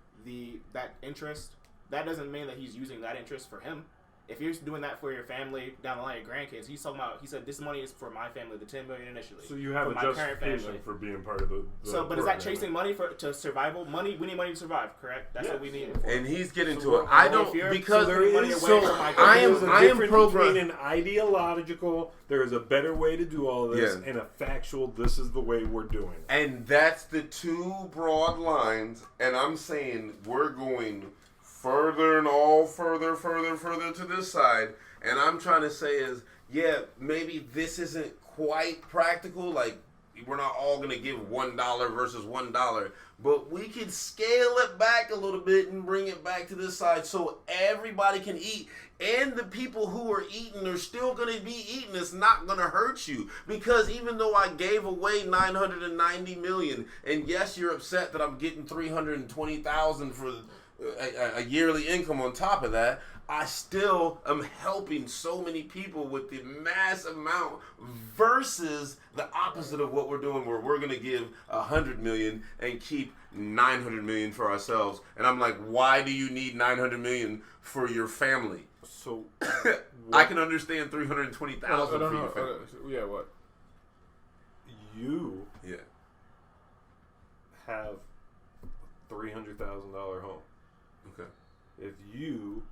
S5: that interest, that doesn't mean that he's using that interest for him. If you're doing that for your family down the line, your grandkids, he said this money is for my family, the $10 million initially.
S3: So you have
S5: for
S3: a
S5: my current
S3: justification
S5: family.
S3: for being part of the
S5: So, but is that
S3: program.
S5: chasing money to survival? Money, we need money to survive, correct? That's what we need. It for.
S1: And he's getting
S3: So
S1: to it.
S3: what-
S1: I
S5: if
S1: don't
S5: you're-
S1: because
S5: so there is-
S1: so
S5: from my
S1: I
S3: There's a
S1: am
S3: difference
S1: programmed.
S3: between an ideological, there is a better way to do all of this,
S1: Yeah.
S3: and a factual, this is the way we're doing it.
S1: And that's the two broad lines. And I'm saying we're going further and all further to this side. And I'm trying to say is, yeah, maybe this isn't quite practical. Like, we're not all going to give $1 versus $1. But we could scale it back a little bit and bring it back to this side so everybody can eat. And the people who are eating are still going to be eating. It's not going to hurt you. Because even though I gave away $990 million, and yes, you're upset that I'm getting $320,000 for a yearly income on top of that, I still am helping so many people with the mass amount versus the opposite of what we're doing, where we're going to give $100 million and keep $900 million for ourselves. And I'm like, why do you need $900 million for your family?
S3: So
S1: I can understand $320,000 for
S2: no,
S1: your family.
S2: yeah, what?
S3: you
S1: Yeah.
S3: have a $300,000 home.
S1: Okay.
S3: If you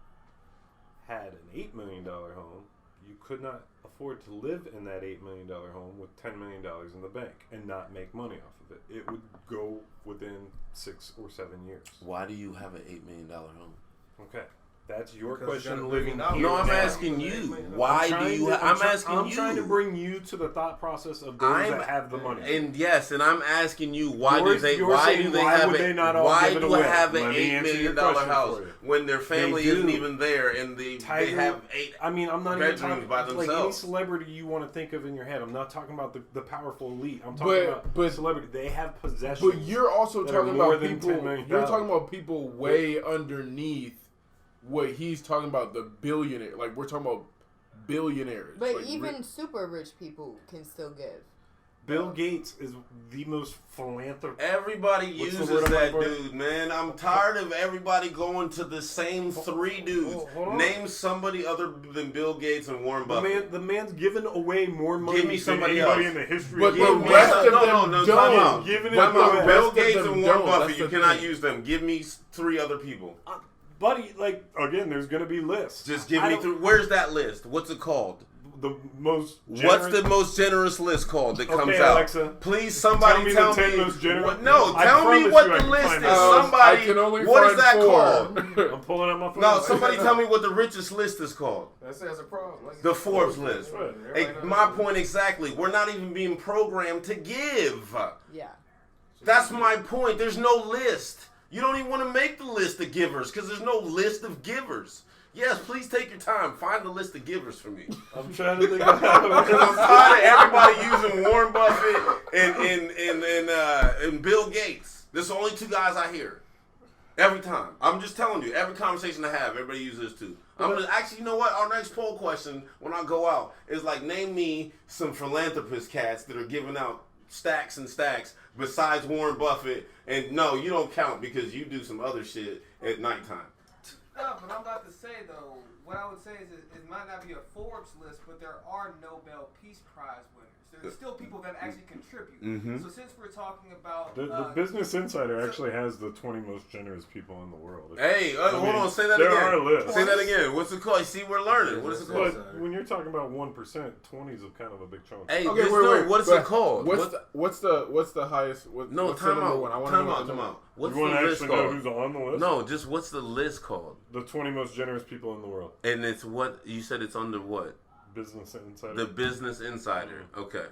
S3: had an $8 million home, you could not afford to live in that $8 million home with $10 million in the bank and not make money off of it. It would go within 6 or 7 years.
S1: Why do you have an $8 million home?
S3: Okay. That's your
S4: Because you got
S3: question
S4: $1
S3: living
S4: million.
S3: here.
S1: No, I'm
S3: now.
S1: asking you. Why do you? I'm asking
S3: I'm
S1: you.
S3: trying to bring you to the thought process of those that have the money.
S1: And yes, and I'm asking you, why
S3: You're
S1: do they?
S3: saying,
S1: Why
S3: would
S1: do
S3: they
S1: they
S3: not all
S1: why
S3: give it
S1: do
S3: away?
S1: have an
S3: Let me
S1: $8
S3: answer your
S1: million
S3: question
S1: house
S3: for you.
S1: when their family
S3: They
S1: isn't
S3: do.
S1: even there and they have 8?
S3: I mean, I'm not even
S1: bedrooms
S3: talking
S1: by
S3: like any
S1: themselves.
S3: celebrity you want to think of in your head. I'm not talking about the powerful elite. I'm talking about celebrity. They have possessions.
S2: But you're also
S3: that are
S2: talking
S3: more
S2: about
S3: than
S2: people.
S3: $10 million.
S2: You're talking about people way underneath what he's talking about. The billionaire, like we're talking about billionaires.
S6: But
S2: like,
S6: even super rich people can still give.
S3: Bill Gates is the most philanthropic.
S1: Everybody
S3: What's the
S1: uses
S3: word I'm
S1: that
S3: looking for?
S1: dude, man. I'm tired of everybody going to the same 3 dudes.
S3: hold on.
S1: Name somebody other than Bill Gates and Warren Buffett.
S3: The man's given away more money
S1: Give me somebody
S3: than anybody
S1: else.
S3: in the history
S2: But
S3: of
S2: the
S3: the
S1: Give
S3: world.
S1: me
S2: rest
S1: some-
S2: of
S1: no,
S2: them
S1: no,
S2: don't.
S1: time out.
S3: Giving it
S1: Time
S3: away.
S1: out.
S2: The
S1: Bill
S2: rest of
S1: Gates
S2: them
S1: and Warren
S2: don't.
S1: Buffett,
S2: That's
S1: you
S2: the
S1: cannot
S2: thing.
S1: use them. Give me 3 other people.
S3: Buddy, like, again, there's going to be lists.
S1: Just give
S3: I
S1: me
S3: don't-
S1: 3. Where's that list? What's it called?
S3: The most
S1: What's
S3: generous-
S1: the most generous list called that comes
S3: Okay,
S1: out?
S3: Alexa,
S1: Please, somebody
S3: tell
S1: tell
S3: me the
S1: me.
S3: 10 most generous-
S1: What, no,
S3: I
S1: tell me
S3: promise
S1: what
S3: you I
S1: the
S3: can
S1: list
S3: find
S1: is.
S3: out.
S1: Somebody.
S2: I can only
S1: What is
S2: find
S1: that
S2: 4.
S1: called?
S3: I'm pulling out my phone.
S1: No, somebody tell me what the richest list is called.
S4: That's a problem. Like,
S1: The Forbes list.
S3: Right.
S1: Hey, my point exactly. We're not even being programmed to give.
S6: Yeah.
S1: That's my point. There's no list. You don't even want to make the list of givers because there's no list of givers. Yes, please take your time. Find the list of givers for me.
S3: I'm trying to think of how
S1: Because I'm tired of everybody using Warren Buffett and Bill Gates. There's the only 2 guys I hear. Every time. I'm just telling you, every conversation I have, everybody uses this too. I'm gonna actually, you know what? Our next poll question when I go out is like, name me some philanthropist cats that are giving out stacks and stacks besides Warren Buffett. And no, you don't count because you do some other shit at nighttime.
S4: No, but I'm about to say though, what I would say is it might not be a Forbes list, but there are Nobel Peace Prize winners. There's still people that actually contribute.
S1: Mm-hmm.
S4: So since we're talking about
S3: The Business Insider actually has the 20 most generous people in the world.
S1: Hey, hold on, say that
S3: there
S1: again.
S3: are a list.
S1: Say that again. What's it called? See, we're learning. What is it called?
S3: But when you're talking about 1%, 20 is kind of a big chunk.
S1: Hey,
S2: Okay,
S1: what is
S2: but
S1: it called?
S2: What's the highest?
S1: No,
S2: what's the
S1: time
S2: number
S1: out.
S2: one? I want
S1: Time
S2: to
S1: out. Time out. What's
S3: You want
S1: the
S3: to
S1: list
S3: actually know
S1: called?
S3: who's on the list?
S1: No, just what's the list called?
S3: The 20 most generous people in the world.
S1: And it's what you said. It's under what?
S3: Business Insider.
S1: The Business Insider. Okay.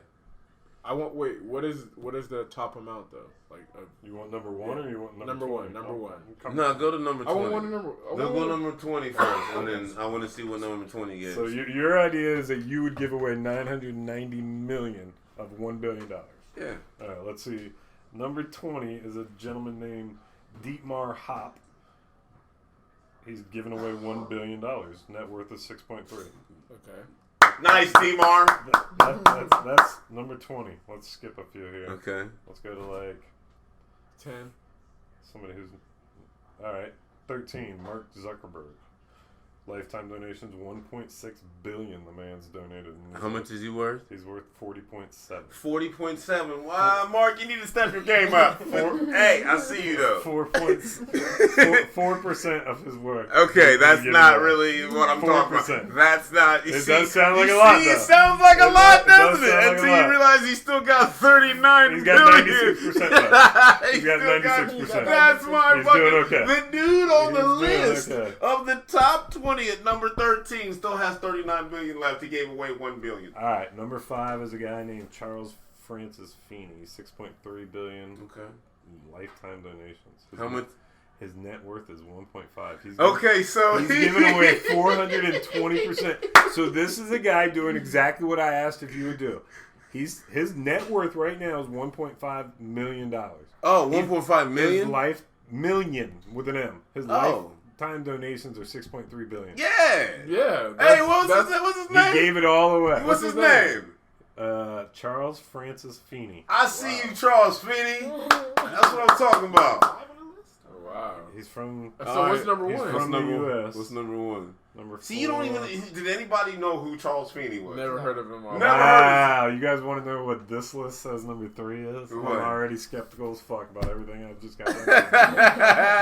S2: I want. Wait, what is the top amount though? Like,
S3: You want number one or you want
S2: Number
S3: 20?
S2: one, number one.
S1: No, go to number 20.
S2: I want one number.
S1: Go number 20 first, and then I want to see what number 20 is.
S3: So your idea is that you would give away $990 million of $1 billion.
S1: Yeah.
S3: All right, let's see. Number 20 is a gentleman named Dietmar Hopp. He's giving away $1 billion. Net worth is 6.3.
S2: Okay.
S1: Nice, T-Mar.
S3: That's number 20. Let's skip a few here.
S1: Okay.
S3: Let's go to like
S2: 10.
S3: somebody who's all right. 13. Mark Zuckerberg. Lifetime donations 1.6 billion. The man's donated.
S1: How much is he worth?
S3: He's worth 40.7.
S1: 40.7. Wow, Mark, you need to step your game up. Hey, I see you though.
S3: 4% of his worth.
S1: Okay, that's
S3: Give
S1: not
S3: him
S1: really what I'm talking
S3: 4%.
S1: about. That's not.
S3: It does sound like a lot,
S1: It
S3: though.
S1: sounds like a lot,
S3: does
S1: doesn't it?
S3: sound like a
S1: Until
S3: lot.
S1: you realize he still got 39
S3: He's got
S1: billion.
S3: 96% left.
S1: He's
S3: He's got
S1: still
S3: 96%.
S1: That's my
S3: He's
S1: fucking.
S3: doing okay.
S1: The dude on the
S3: He's doing
S1: list
S3: okay.
S1: of the top 20 at number 13 still has 39 billion left. He gave away 1 billion.
S3: All right, number 5 is a guy named Charles Francis Feeney, 6.3 billion
S1: Okay.
S3: lifetime donations.
S1: How much?
S3: His net worth is 1.5.
S1: Okay, so
S3: He's giving away 420%. So this is a guy doing exactly what I asked if you would do. His net worth right now is $1.5 million.
S1: Oh, 1.5
S3: His
S1: million?
S3: million with an M. His
S1: Oh.
S3: lifetime donations are 6.3 billion.
S1: Yeah.
S2: Yeah.
S1: Hey, what's his
S3: He
S1: name?
S3: gave it all away.
S1: What's his name?
S3: Charles Francis Feeney.
S1: I see you, Charles Finney. That's what I'm talking about.
S2: Oh, wow.
S3: He's from
S2: So what's number
S3: he's
S2: one?
S3: from the U.S.
S1: What's number one?
S3: Number 4.
S1: See, you don't even. Did anybody know who Charles Finney was?
S2: Never heard of him. All.
S1: Never.
S3: Wow, you guys want to know what this list says number 3 is?
S1: What?
S3: I'm already skeptical as fuck about everything I've just got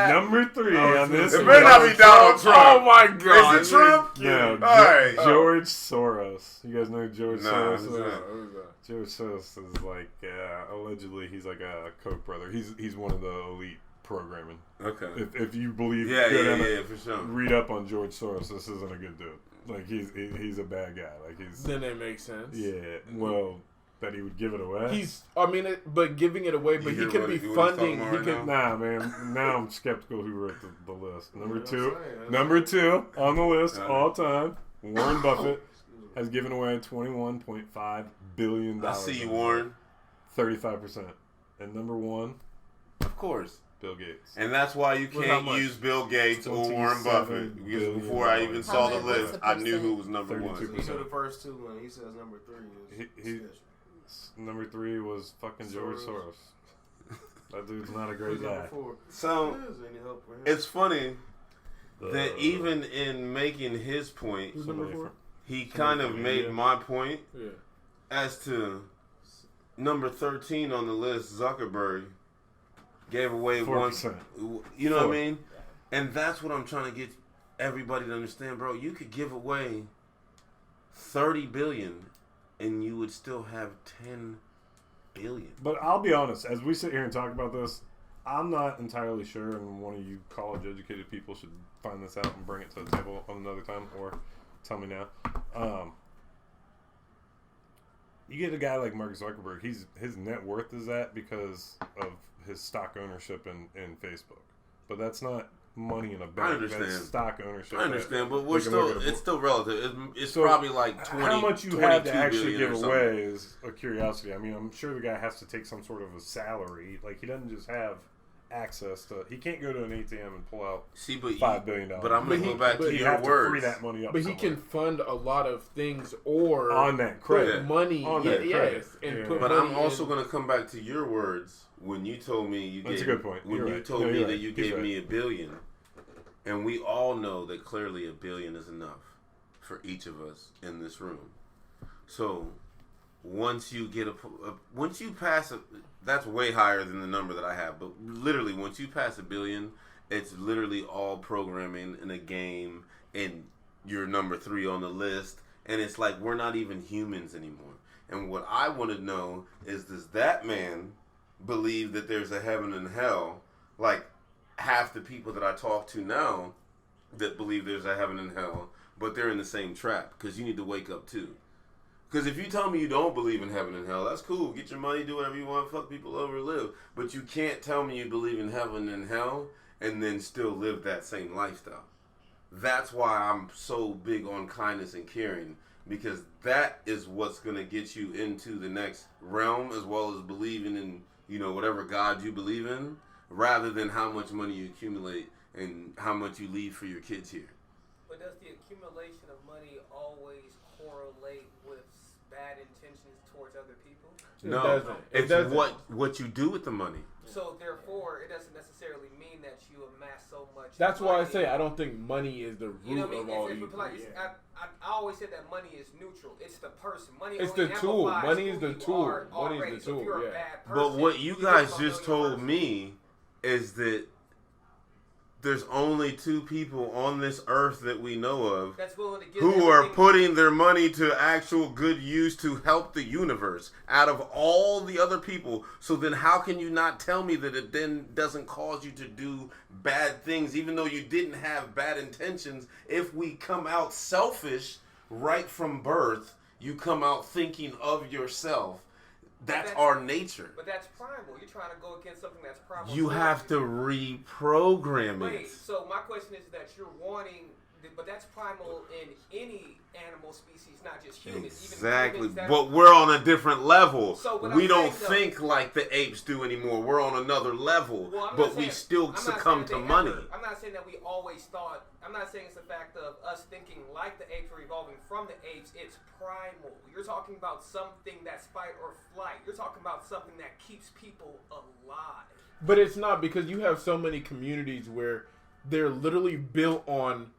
S3: number 3 on this.
S1: It better not be Donald Trump.
S2: Oh my god.
S1: Is it Trump?
S3: No,
S1: Alright.
S3: George Soros. You guys know who George
S1: Nah,
S3: Soros
S1: who's
S3: is?
S1: that?
S3: George Soros is like, allegedly, he's like a Koch brother. He's one of the elite programming.
S1: Okay.
S3: If you believe,
S1: Yeah,
S3: good
S1: yeah, for sure.
S3: read up on George Soros. This isn't a good dude. Like he's a bad guy. Like he's
S2: Then it makes sense.
S3: yeah. Well, that he would give it away.
S2: But giving it away, but
S1: You
S2: he
S1: hear
S2: could
S1: what
S2: be
S1: he was
S2: funding.
S1: talking
S2: He
S1: about
S2: could.
S1: right
S3: Nah, man. Now I'm skeptical who wrote the list. Number
S4: You know
S3: two,
S4: what I'm saying?
S3: number 2 on the list
S1: Got it.
S3: all time. Warren Buffett has given away $21.5 billion.
S1: I see you, Warren.
S3: 35%. And number 1,
S1: Of course.
S3: Bill Gates.
S1: And that's why you
S2: With how
S1: can't
S2: much?
S1: use Bill Gates or Warren
S3: 27
S1: Buffett. Because
S3: billion
S1: before I even
S3: dollars.
S1: saw the
S6: How much?
S1: list,
S6: What's the
S1: I knew who was
S6: percent?
S1: number
S3: 32%.
S1: one.
S4: These are the first two, and he says number 3 is
S3: He-
S4: sketchy.
S3: Number 3 was fucking George
S4: Soros.
S3: Soros. That dude's not a great
S4: Who's number
S3: guy.
S4: 4?
S1: So
S4: Is any help for him?
S1: it's funny that even in making his point,
S2: Who's number 4?
S1: he kind of made my point
S2: Yeah.
S1: as to number 13 on the list, Zuckerberg gave away
S3: 4%.
S1: You know what I
S3: 4.
S1: mean? And that's what I'm trying to get everybody to understand, bro. You could give away 30 billion and you would still have 10 billion.
S3: But I'll be honest, as we sit here and talk about this, I'm not entirely sure, and one of you college-educated people should find this out and bring it to the table on another time, or tell me now. You get a guy like Mark Zuckerberg, his net worth is that because of his stock ownership in Facebook. But that's not money in a bank.
S1: understand.
S3: That's stock ownership.
S1: I understand, but
S3: we can look at
S1: it's still relative. It's
S3: So,
S1: probably like 20.
S3: how much you have to
S1: 22
S3: actually
S1: billion
S3: give
S1: or something.
S3: away is a curiosity. I mean, I'm sure the guy has to take some sort of a salary. Like, he doesn't just have access to. He can't go to an ATM and pull out
S1: See, but
S3: $5 billion.
S1: But I'm gonna go back to
S3: you
S1: your
S3: have
S1: words.
S3: to free that money up.
S2: But he can fund a lot of things or
S3: on that
S2: put
S3: credit.
S2: money.
S3: On that credit.
S2: Yes, and
S3: Yeah.
S2: put
S1: But
S2: money
S1: I'm also
S2: in.
S1: going to come back to your words when you told me you
S3: That's
S1: gave.
S3: a good point.
S1: When
S3: You're
S1: you
S3: right.
S1: told
S3: No,
S1: me
S3: you're
S1: that
S3: right.
S1: you
S3: He's
S1: gave
S3: right.
S1: me $1 billion, And we all know that clearly $1 billion is enough for each of us in this room. So once you get once you pass that's way higher than the number that I have. But literally, once you pass $1 billion, it's literally all programming in a game, and you're number 3 on the list. And it's like we're not even humans anymore. And what I want to know is, does that man believe that there's a heaven and hell? Like half the people that I talk to now that believe there's a heaven and hell, but they're in the same trap, because you need to wake up too. Because if you tell me you don't believe in heaven and hell, that's cool. Get your money, do whatever you want, fuck people over, live. But you can't tell me you believe in heaven and hell and then still live that same lifestyle. That's why I'm so big on kindness and caring, because that is what's going to get you into the next realm, as well as believing in, whatever God you believe in, rather than how much money you accumulate and how much you leave for your kids here.
S4: But does the accumulation of money always correlate with bad intentions towards other people?
S1: No,
S2: It
S1: it's
S2: doesn't.
S1: what you do with the money.
S4: So therefore, it doesn't necessarily mean that you amass so much.
S2: That's why I
S4: money.
S2: say I don't think money is the root
S4: You know what I
S2: of
S4: mean?
S2: all
S4: It's
S2: evil.
S4: like, I always said that money is neutral. It's the person. Money
S2: It's
S4: only
S2: the tool.
S4: amplifies
S2: Money is
S4: who
S2: the
S4: you
S2: tool.
S4: are
S2: Money is
S4: already.
S2: the
S4: So if
S2: tool,
S4: you're a
S2: yeah.
S4: bad
S1: But
S4: person,
S1: what you
S4: become
S1: guys
S4: a
S1: just
S4: million
S1: told
S4: person.
S1: me is that there's only 2 people on this earth that we know of
S4: that's willing to give
S1: who are
S4: everything-
S1: putting their money to actual good use to help the universe out of all the other people. So then how can you not tell me that it then doesn't cause you to do bad things, even though you didn't have bad intentions? If we come out selfish right from birth, you come out thinking of yourself. That's our nature.
S4: But that's primal. You're trying to go against something that's primal.
S1: You have to reprogram
S4: Wait,
S1: it.
S4: so my question is that you're wanting, but that's primal in any animal species, not just humans.
S1: Exactly,
S4: Even humans
S1: but we're on a different level.
S4: So what
S1: We
S4: I'm
S1: don't
S4: saying,
S1: think like the apes do anymore. We're on another level,
S4: Well, I'm not
S1: but we
S4: saying-
S1: still
S4: I'm not
S1: succumb
S4: saying
S1: to
S4: they
S1: money.
S4: I'm not saying that we always thought. I'm not saying it's the fact of us thinking like the apes or evolving from the apes. It's primal. You're talking about something that's fight or flight. You're talking about something that keeps people alive.
S2: But it's not, because you have so many communities where they're literally built on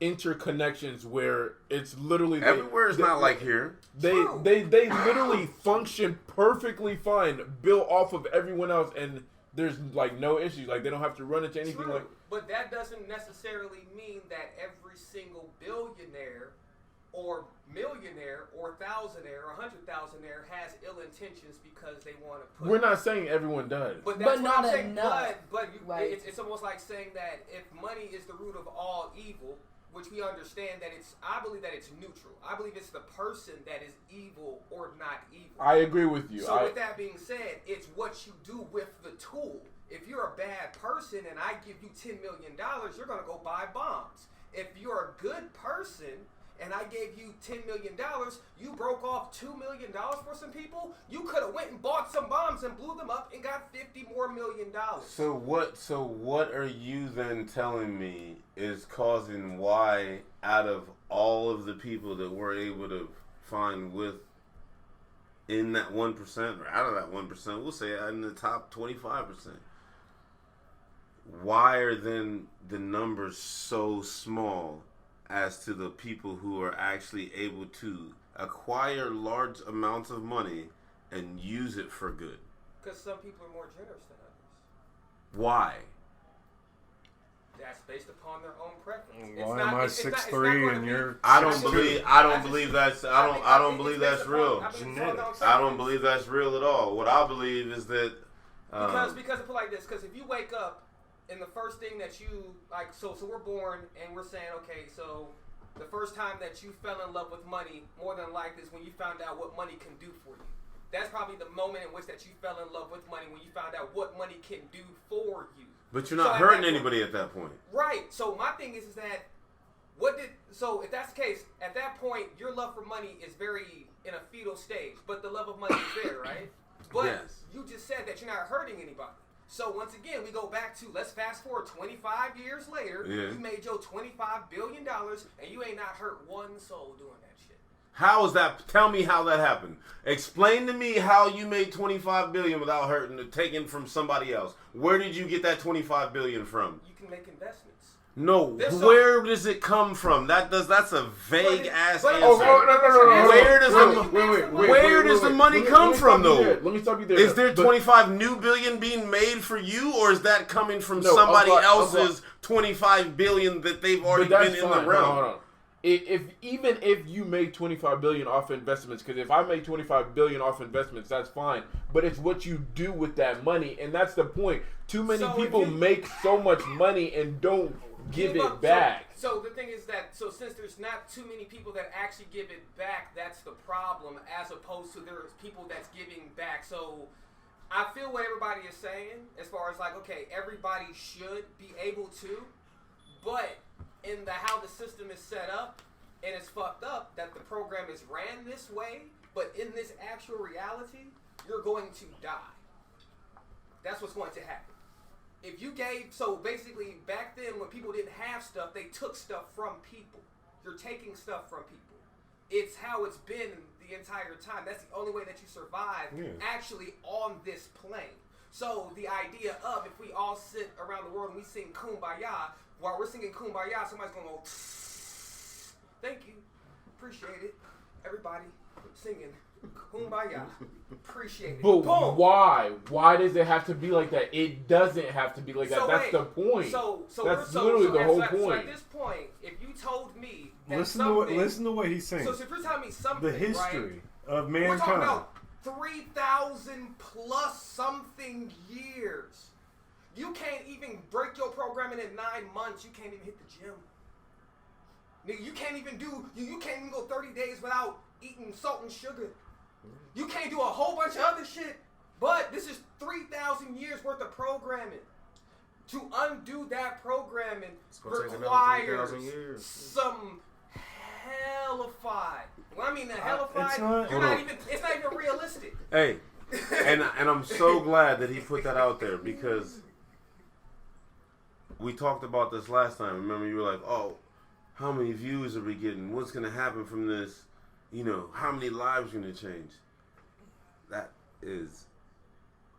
S2: interconnections, where it's literally
S1: Everywhere is not like here.
S4: True.
S2: They literally function perfectly fine, built off of everyone else, and there's like no issues. Like they don't have to run into anything
S4: True,
S2: like.
S4: but that doesn't necessarily mean that every single billionaire or millionaire or thousandaire or 100,000aire has ill intentions because they want to put.
S2: We're not saying everyone does.
S4: But
S6: But
S4: that's what
S6: not
S4: I'm saying.
S6: enough.
S4: But
S6: Like-
S4: it's almost like saying that if money is the root of all evil, which we understand that it's. I believe that it's neutral. I believe it's the person that is evil or not evil.
S2: I agree with you.
S4: So with that being said, it's what you do with the tool. If you're a bad person and I give you $10 million, you're going to go buy bombs. If you're a good person and I gave you $10 million, you broke off $2 million for some people, you could have went and bought some bombs and blew them up and got $50 more million.
S1: So what are you then telling me is causing why, out of all of the people that we're able to find in that 1%, or out of that 1%, we'll say in the top 25%, why are then the numbers so small as to the people who are actually able to acquire large amounts of money and use it for good?
S4: Because some people are more generous than others.
S1: Why?
S4: That's based upon their own preference.
S3: Why am I 6'3" and you're?
S1: I don't
S3: 6'2"?
S1: believe that's real.
S3: Genetics.
S1: I don't believe that's real at all. What I believe is that
S4: Because put it like this, because if you wake up and the first thing that you like, so we're born and we're saying, okay, so the first time that you fell in love with money, more than likely, is when you found out what money can do for you. That's probably the moment in which that you fell in love with money, when you found out what money can do for you.
S1: but you're
S4: So
S1: not
S4: at
S1: hurting
S4: that point-
S1: anybody at that point.
S4: Right. So my thing is that if that's the case, at that point your love for money is very in a fetal stage, but the love of money is there, right? But
S1: Yes.
S4: you just said that you're not hurting anybody. So once again, we go back to, let's fast forward 25 years later.
S1: Yeah.
S4: You made your $25 billion and you ain't not hurt one soul doing that shit.
S1: How is that? Tell me how that happened. Explain to me how you made $25 billion without hurting, taking from somebody else. Where did you get that $25 billion from?
S4: You can make investments.
S1: No,
S4: There's
S1: where does it come from? That's a vague ass
S4: but-
S1: answer.
S2: No.
S1: Where does
S2: Wait,
S1: does the
S2: wait.
S1: money
S2: Let me
S1: come
S2: stop
S1: from,
S2: you
S1: though?
S2: there. Let me stop you there.
S1: Is there
S2: But-
S1: 25 new billion being made for you, or is that coming from
S2: No,
S1: somebody
S2: I'm
S1: else's 25 billion that they've already
S2: But
S1: been
S2: that's
S1: in
S2: fine.
S1: the realm?
S2: Hold on. Even if you make 25 billion off investments, because if I make 25 billion off investments, that's fine. But it's what you do with that money, and that's the point. Too many
S4: So if
S2: people
S4: you-
S2: make so much money and don't give it back.
S4: So the thing is that since there's not too many people that actually give it back, that's the problem. As opposed to there's people that's giving back. So I feel what everybody is saying as far as like, okay, everybody should be able to, but in how the system is set up, and it's fucked up that the program is ran this way. But in this actual reality, you're going to die. That's what's going to happen. If you so basically back then when people didn't have stuff, they took stuff from people. You're taking stuff from people. It's how it's been the entire time. That's the only way that you survive actually on this plane. So the idea of if we all sit around the world and we sing Kumbaya, while we're singing Kumbaya, somebody's going to go, thank you, appreciate it, everybody singing Kumbaya, appreciate it.
S2: But
S4: Boom.
S2: why? Why does it have to be like that? It doesn't have to be like that.
S4: So
S2: that's
S4: wait,
S2: the point. That's literally the whole point.
S4: So at this point, if you told me that
S3: Listen to what he's saying.
S4: So if you're telling me something,
S3: The history of
S4: we're talking
S3: mankind.
S4: about 3,000 plus something years. You can't even break your programming in 9 months. You can't even hit the gym. Nigga, you can't even go 30 days without eating salt and sugar. You can't do a whole bunch of other shit. But this is 3,000 years worth of programming. To undo that programming requires some hellified. When I mean the hellified, it's not even realistic.
S1: Hey, and I'm so glad that he put that out there because we talked about this last time. Remember, you were like, "Oh, how many views are we getting? What's going to happen from this? You know, how many lives are going to change?" That is,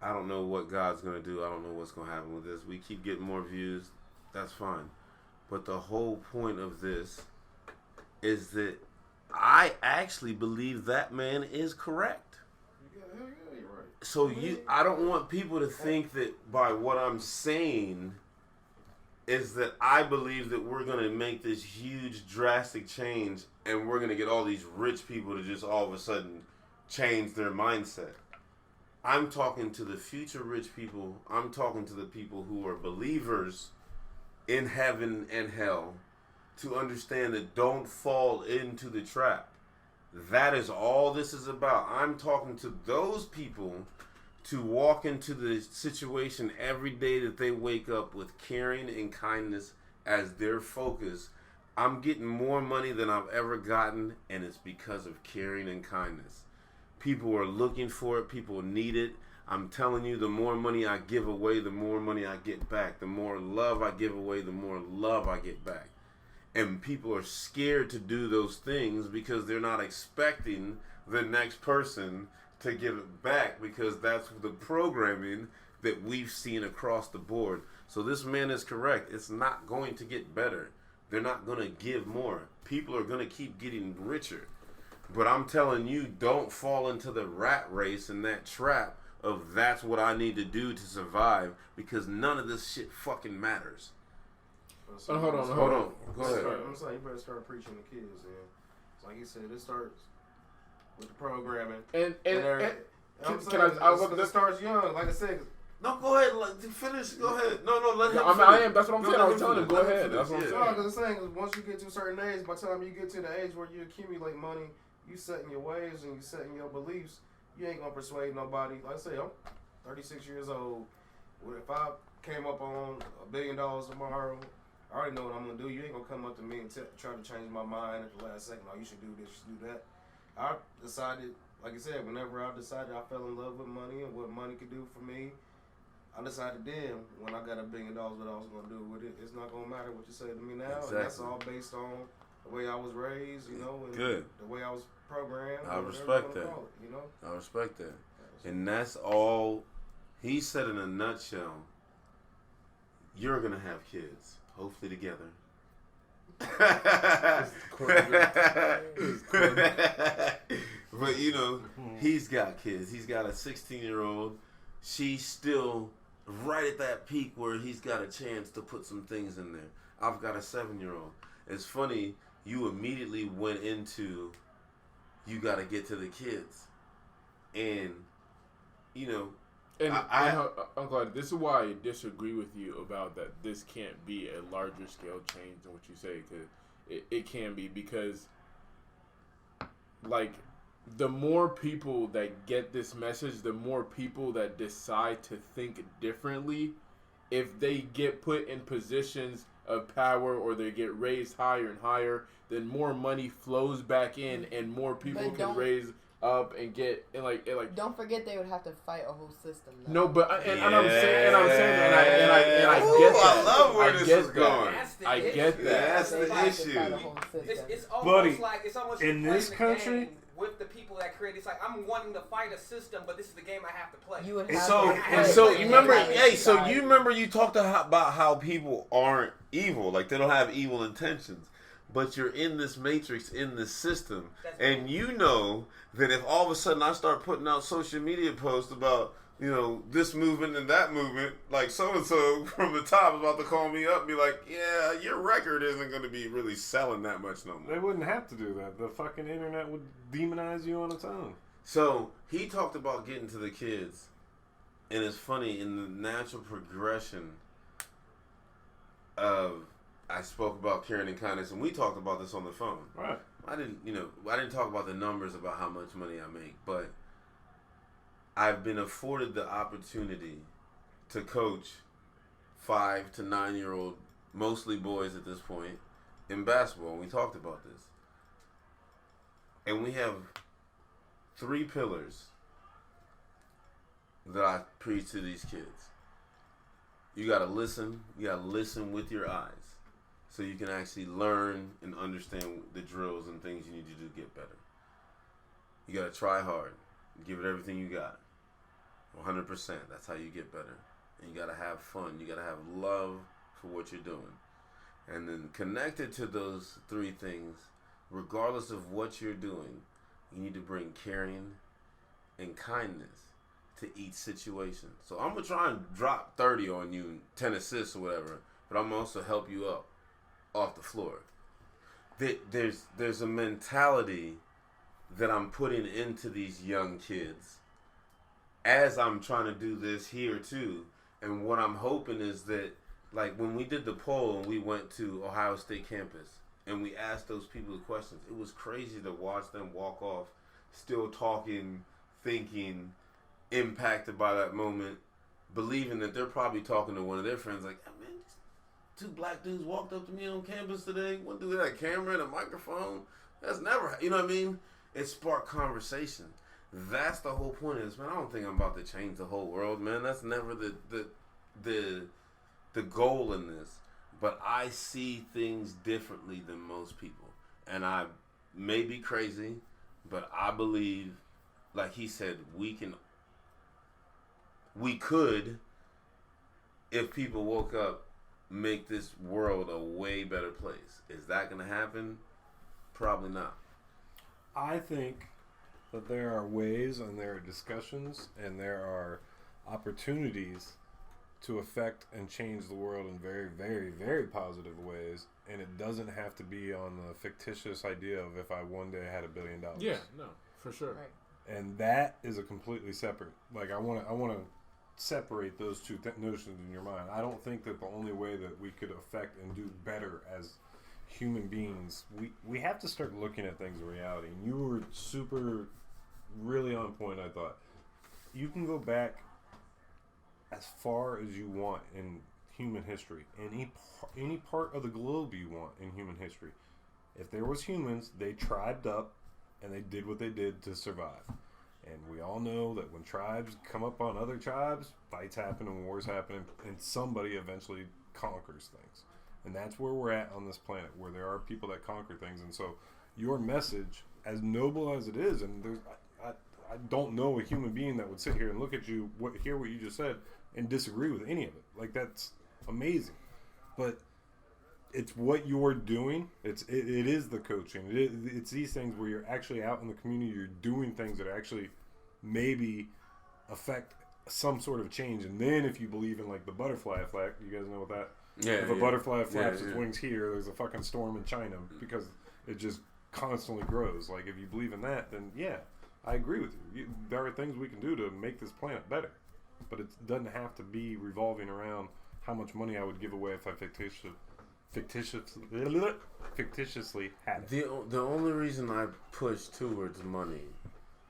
S1: I don't know what God's going to do. I don't know what's going to happen with this. We keep getting more views. That's fine. But the whole point of this is that I actually believe that man is correct.
S7: Yeah, you're right.
S1: So I don't want people to think that by what I'm saying is that I believe that we're going to make this huge drastic change and we're going to get all these rich people to just all of a sudden change their mindset. I'm talking to the future rich people. I'm talking to the people who are believers in heaven and hell to understand that don't fall into the trap. That is all this is about. I'm talking to those people to walk into the situation every day that they wake up with caring and kindness as their focus. I'm getting more money than I've ever gotten, and it's because of caring and kindness. People are looking for it. People need it. I'm telling you, the more money I give away, the more money I get back. The more love I give away, the more love I get back. And people are scared to do those things because they're not expecting the next person to give it back because that's the programming that we've seen across the board. So this man is correct. It's not going to get better. They're not going to give more. People are going to keep getting richer. But I'm telling you, don't fall into the rat race and that trap of that's what I need to do to survive because none of this shit fucking matters.
S2: Hold on.
S1: Go ahead.
S7: I'm saying you better start preaching to kids, man. It's like you said, it starts with the programming.
S2: And
S7: I'm
S2: can
S7: saying,
S2: I
S7: it starts young. Like I said,
S1: No, go ahead. Finish. Go ahead. No, let him
S2: I
S1: finish.
S2: am. That's what I'm
S1: No,
S2: saying.
S1: let
S2: I was
S1: him
S2: telling him,
S1: finish.
S2: go
S1: Let him
S2: ahead. That's what I'm
S1: finish.
S2: saying.
S7: no, because the thing is, once you get to a certain age, by the time you get to the age where you accumulate money, you setting your ways and you setting your beliefs, you ain't gonna persuade nobody. Like I say, I'm 36 years old. If I came up on $1 billion tomorrow, I already know what I'm gonna do. You ain't gonna come up to me and try to change my mind at the last second. Oh, you should do this, you should do that. I decided, like I said, whenever I decided I fell in love with money and what money could do for me, I decided then when I got $1 billion what I was gonna do with it. It's not gonna matter what you say to me now.
S1: Exactly.
S7: And that's all based on the way I was raised, you know, and
S1: Good.
S7: the way I was programmed.
S1: I
S7: whatever
S1: respect
S7: you wanna
S1: that.
S7: call it, you know.
S1: I respect that. And that's all he said in a nutshell. You're going to have kids. hopefully together. But you know, he's got kids. He's got a 16-year-old. She's still right at that peak where he's got a chance to put some things in there. I've got a 7-year-old. It's funny, you immediately went into, you got to get to the kids. And, you know,
S2: Uncle Ed, this is why I disagree with you about that. This can't be a larger scale change than what you say, because it can be, because like the more people that get this message, the more people that decide to think differently, if they get put in positions of power or they get raised higher and higher, then more money flows back in and more people can raise up and get and like
S6: don't forget they would have to fight a whole system though.
S2: no, but and I'm saying I
S1: Ooh,
S2: get that.
S1: I love where this is
S2: that.
S1: going.
S2: I get that.
S1: That's
S6: They
S1: the
S6: have to
S1: issue.
S6: fight a whole system.
S4: It's almost
S3: Buddy,
S4: like it's almost
S3: in
S4: you're
S3: this
S4: playing the
S3: country-
S4: game with the people that create. It's like I'm wanting to fight a system, but this is the game I have to play.
S6: You would
S1: And
S6: have
S1: so,
S6: to
S1: and
S6: fight
S1: so
S6: the
S1: you remember,
S6: entire
S1: hey, so
S6: society.
S1: you remember you talked about how people aren't evil, like they don't have evil intentions, but you're in this matrix, in this system, and you know that if all of a sudden I start putting out social media posts about, you know, this movement and that movement, like so-and-so from the top is about to call me up and be like, yeah, your record isn't going to be really selling that much no
S3: They
S1: more.
S3: wouldn't have to do that. The fucking internet would demonize you on its own.
S1: So he talked about getting to the kids, and it's funny, in the natural progression of, I spoke about caring and kindness, and we talked about this on the phone.
S3: Right.
S1: I didn't talk about the numbers about how much money I make, but I've been afforded the opportunity to coach 5 to 9-year-old, mostly boys at this point, in basketball. And we talked about this. And we have 3 pillars that I preach to these kids. You got to listen. You got to listen with your eyes, so you can actually learn and understand the drills and things you need to do to get better. You got to try hard. Give it everything you got. 100%. That's how you get better. And you got to have fun. You got to have love for what you're doing. And then connected to those 3 things, regardless of what you're doing, you need to bring caring and kindness to each situation. So I'm going to try and drop 30 on you, 10 assists or whatever, but I'm going to also help you up off the floor. There's a mentality that I'm putting into these young kids as I'm trying to do this here too. And what I'm hoping is that, like when we did the poll and we went to Ohio State campus and we asked those people the questions, it was crazy to watch them walk off still talking, thinking, impacted by that moment, believing that they're probably talking to one of their friends like, man, 2 black dudes walked up to me on campus today. One dude had a camera and a microphone. That's never, you know what I mean? It sparked conversation. That's the whole point of this, man. I don't think I'm about to change the whole world, man. That's never the goal in this. But I see things differently than most people. And I may be crazy, but I believe, like he said, we could, if people woke up, make this world a way better place. Is that going to happen? Probably not.
S3: I think that there are ways and there are discussions and there are opportunities to affect and change the world in very, very, very positive ways. And it doesn't have to be on the fictitious idea of if I one day had $1 billion.
S2: Yeah, no, for sure.
S6: Right.
S3: And that is a completely separate. Like I want to separate those two notions in your mind. I don't think that the only way that we could affect and do better as human beings, we have to start looking at things in reality. And you were really on point. I thought you can go back as far as you want in human history, any part of the globe you want in human history. If there was humans, they tribed up and they did what they did to survive. And we all know that when tribes come up on other tribes, fights happen and wars happen, and somebody eventually conquers things. And that's where we're at on this planet, where there are people that conquer things. And so your message, as noble as it is, and I don't know a human being that would sit here and look at you, hear what you just said, and disagree with any of it. Like, that's amazing. But it's what you're doing. It is the coaching. It's these things where you're actually out in the community. You're doing things that actually maybe affect some sort of change. And then if you believe in like the butterfly effect, you guys know what that?
S1: Yeah.
S3: If a butterfly flaps its
S1: yeah.
S3: wings here, there's a fucking storm in China because it just constantly grows. Like if you believe in that, then yeah, I agree with you. There are things we can do to make this planet better, but it doesn't have to be revolving around how much money I would give away if I fictitiously had it.
S1: The only reason I push towards money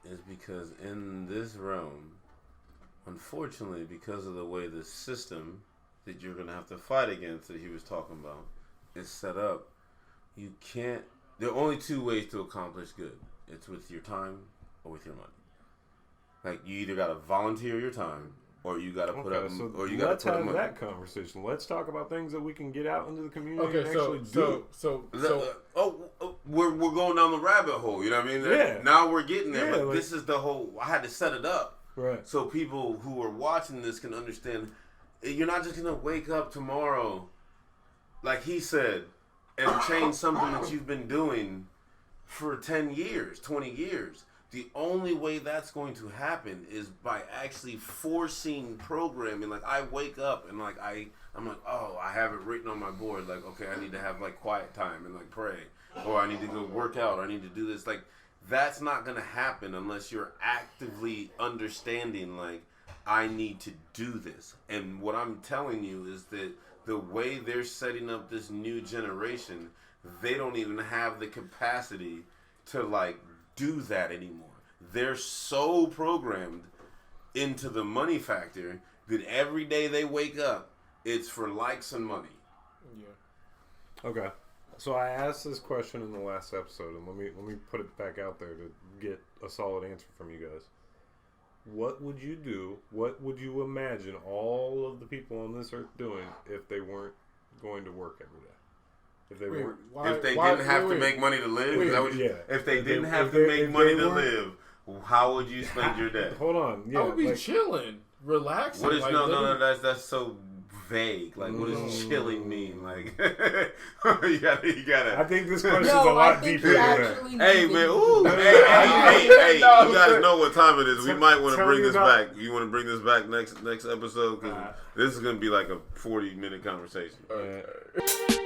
S1: is because in this realm, unfortunately, because of the way the system that you're going to have to fight against that he was talking about is set up, you can't. There are only two ways to accomplish good. It's with your time or with your money. Like you either got to volunteer your time or you got to put up, or you got to
S3: let's
S1: put up
S3: have
S1: money.
S3: that conversation. Let's talk about things that we can get out into the community
S2: Okay,
S3: and actually do.
S1: We're going down the rabbit hole. You know what I mean?
S3: Yeah.
S1: Now we're getting there.
S3: Yeah,
S1: but
S3: like-
S1: this is the whole. I had to set it up
S3: Right.
S1: so people who are watching this can understand. You're not just gonna wake up tomorrow, like he said, and change something that you've been doing for 10 years, 20 years. The only way that's going to happen is by actually forcing programming. Like I wake up and like I'm like, oh, I have it written on my board. Like, okay, I need to have like quiet time and like pray, or I need to go work out, or I need to do this. Like, that's not gonna happen unless you're actively understanding. Like, I need to do this. And what I'm telling you is that the way they're setting up this new generation, they don't even have the capacity to like do that anymore. They're so programmed into the money factor that every day they wake up, it's for likes and money.
S2: Yeah.
S3: Okay. So I asked this question in the last episode, and let me put it back out there to get a solid answer from you guys. What would you do? What would you imagine all of the people on this earth doing if they weren't going to work every day? If they weren't,
S1: If they didn't have to make money to live, is that what you,
S3: yeah.
S1: if they
S3: If
S1: didn't
S3: they-
S1: have
S3: if
S1: to
S3: they-
S1: make
S3: if
S1: money
S3: they
S1: to
S3: weren't-
S1: live, how would you spend your day?
S3: Hold on, yeah.
S2: I would be
S3: like-
S2: chilling, relaxing.
S1: What is
S2: like,
S1: no,
S2: literally-
S1: that's so vague. Like, what does chilling mean? Like, you gotta.
S3: I think this question's a
S6: No, I
S3: lot
S6: think
S3: deeper
S6: you
S3: than that.
S6: actually
S1: Hey
S6: need
S1: man,
S6: to-
S1: ooh,
S3: No,
S1: hey,
S2: no.
S1: you guys know what time it is. We might want to
S3: Tell
S1: bring
S3: me
S1: this
S3: about-
S1: back. You want to bring this back next episode? Because this is gonna be like a 40-minute conversation.
S3: Yeah.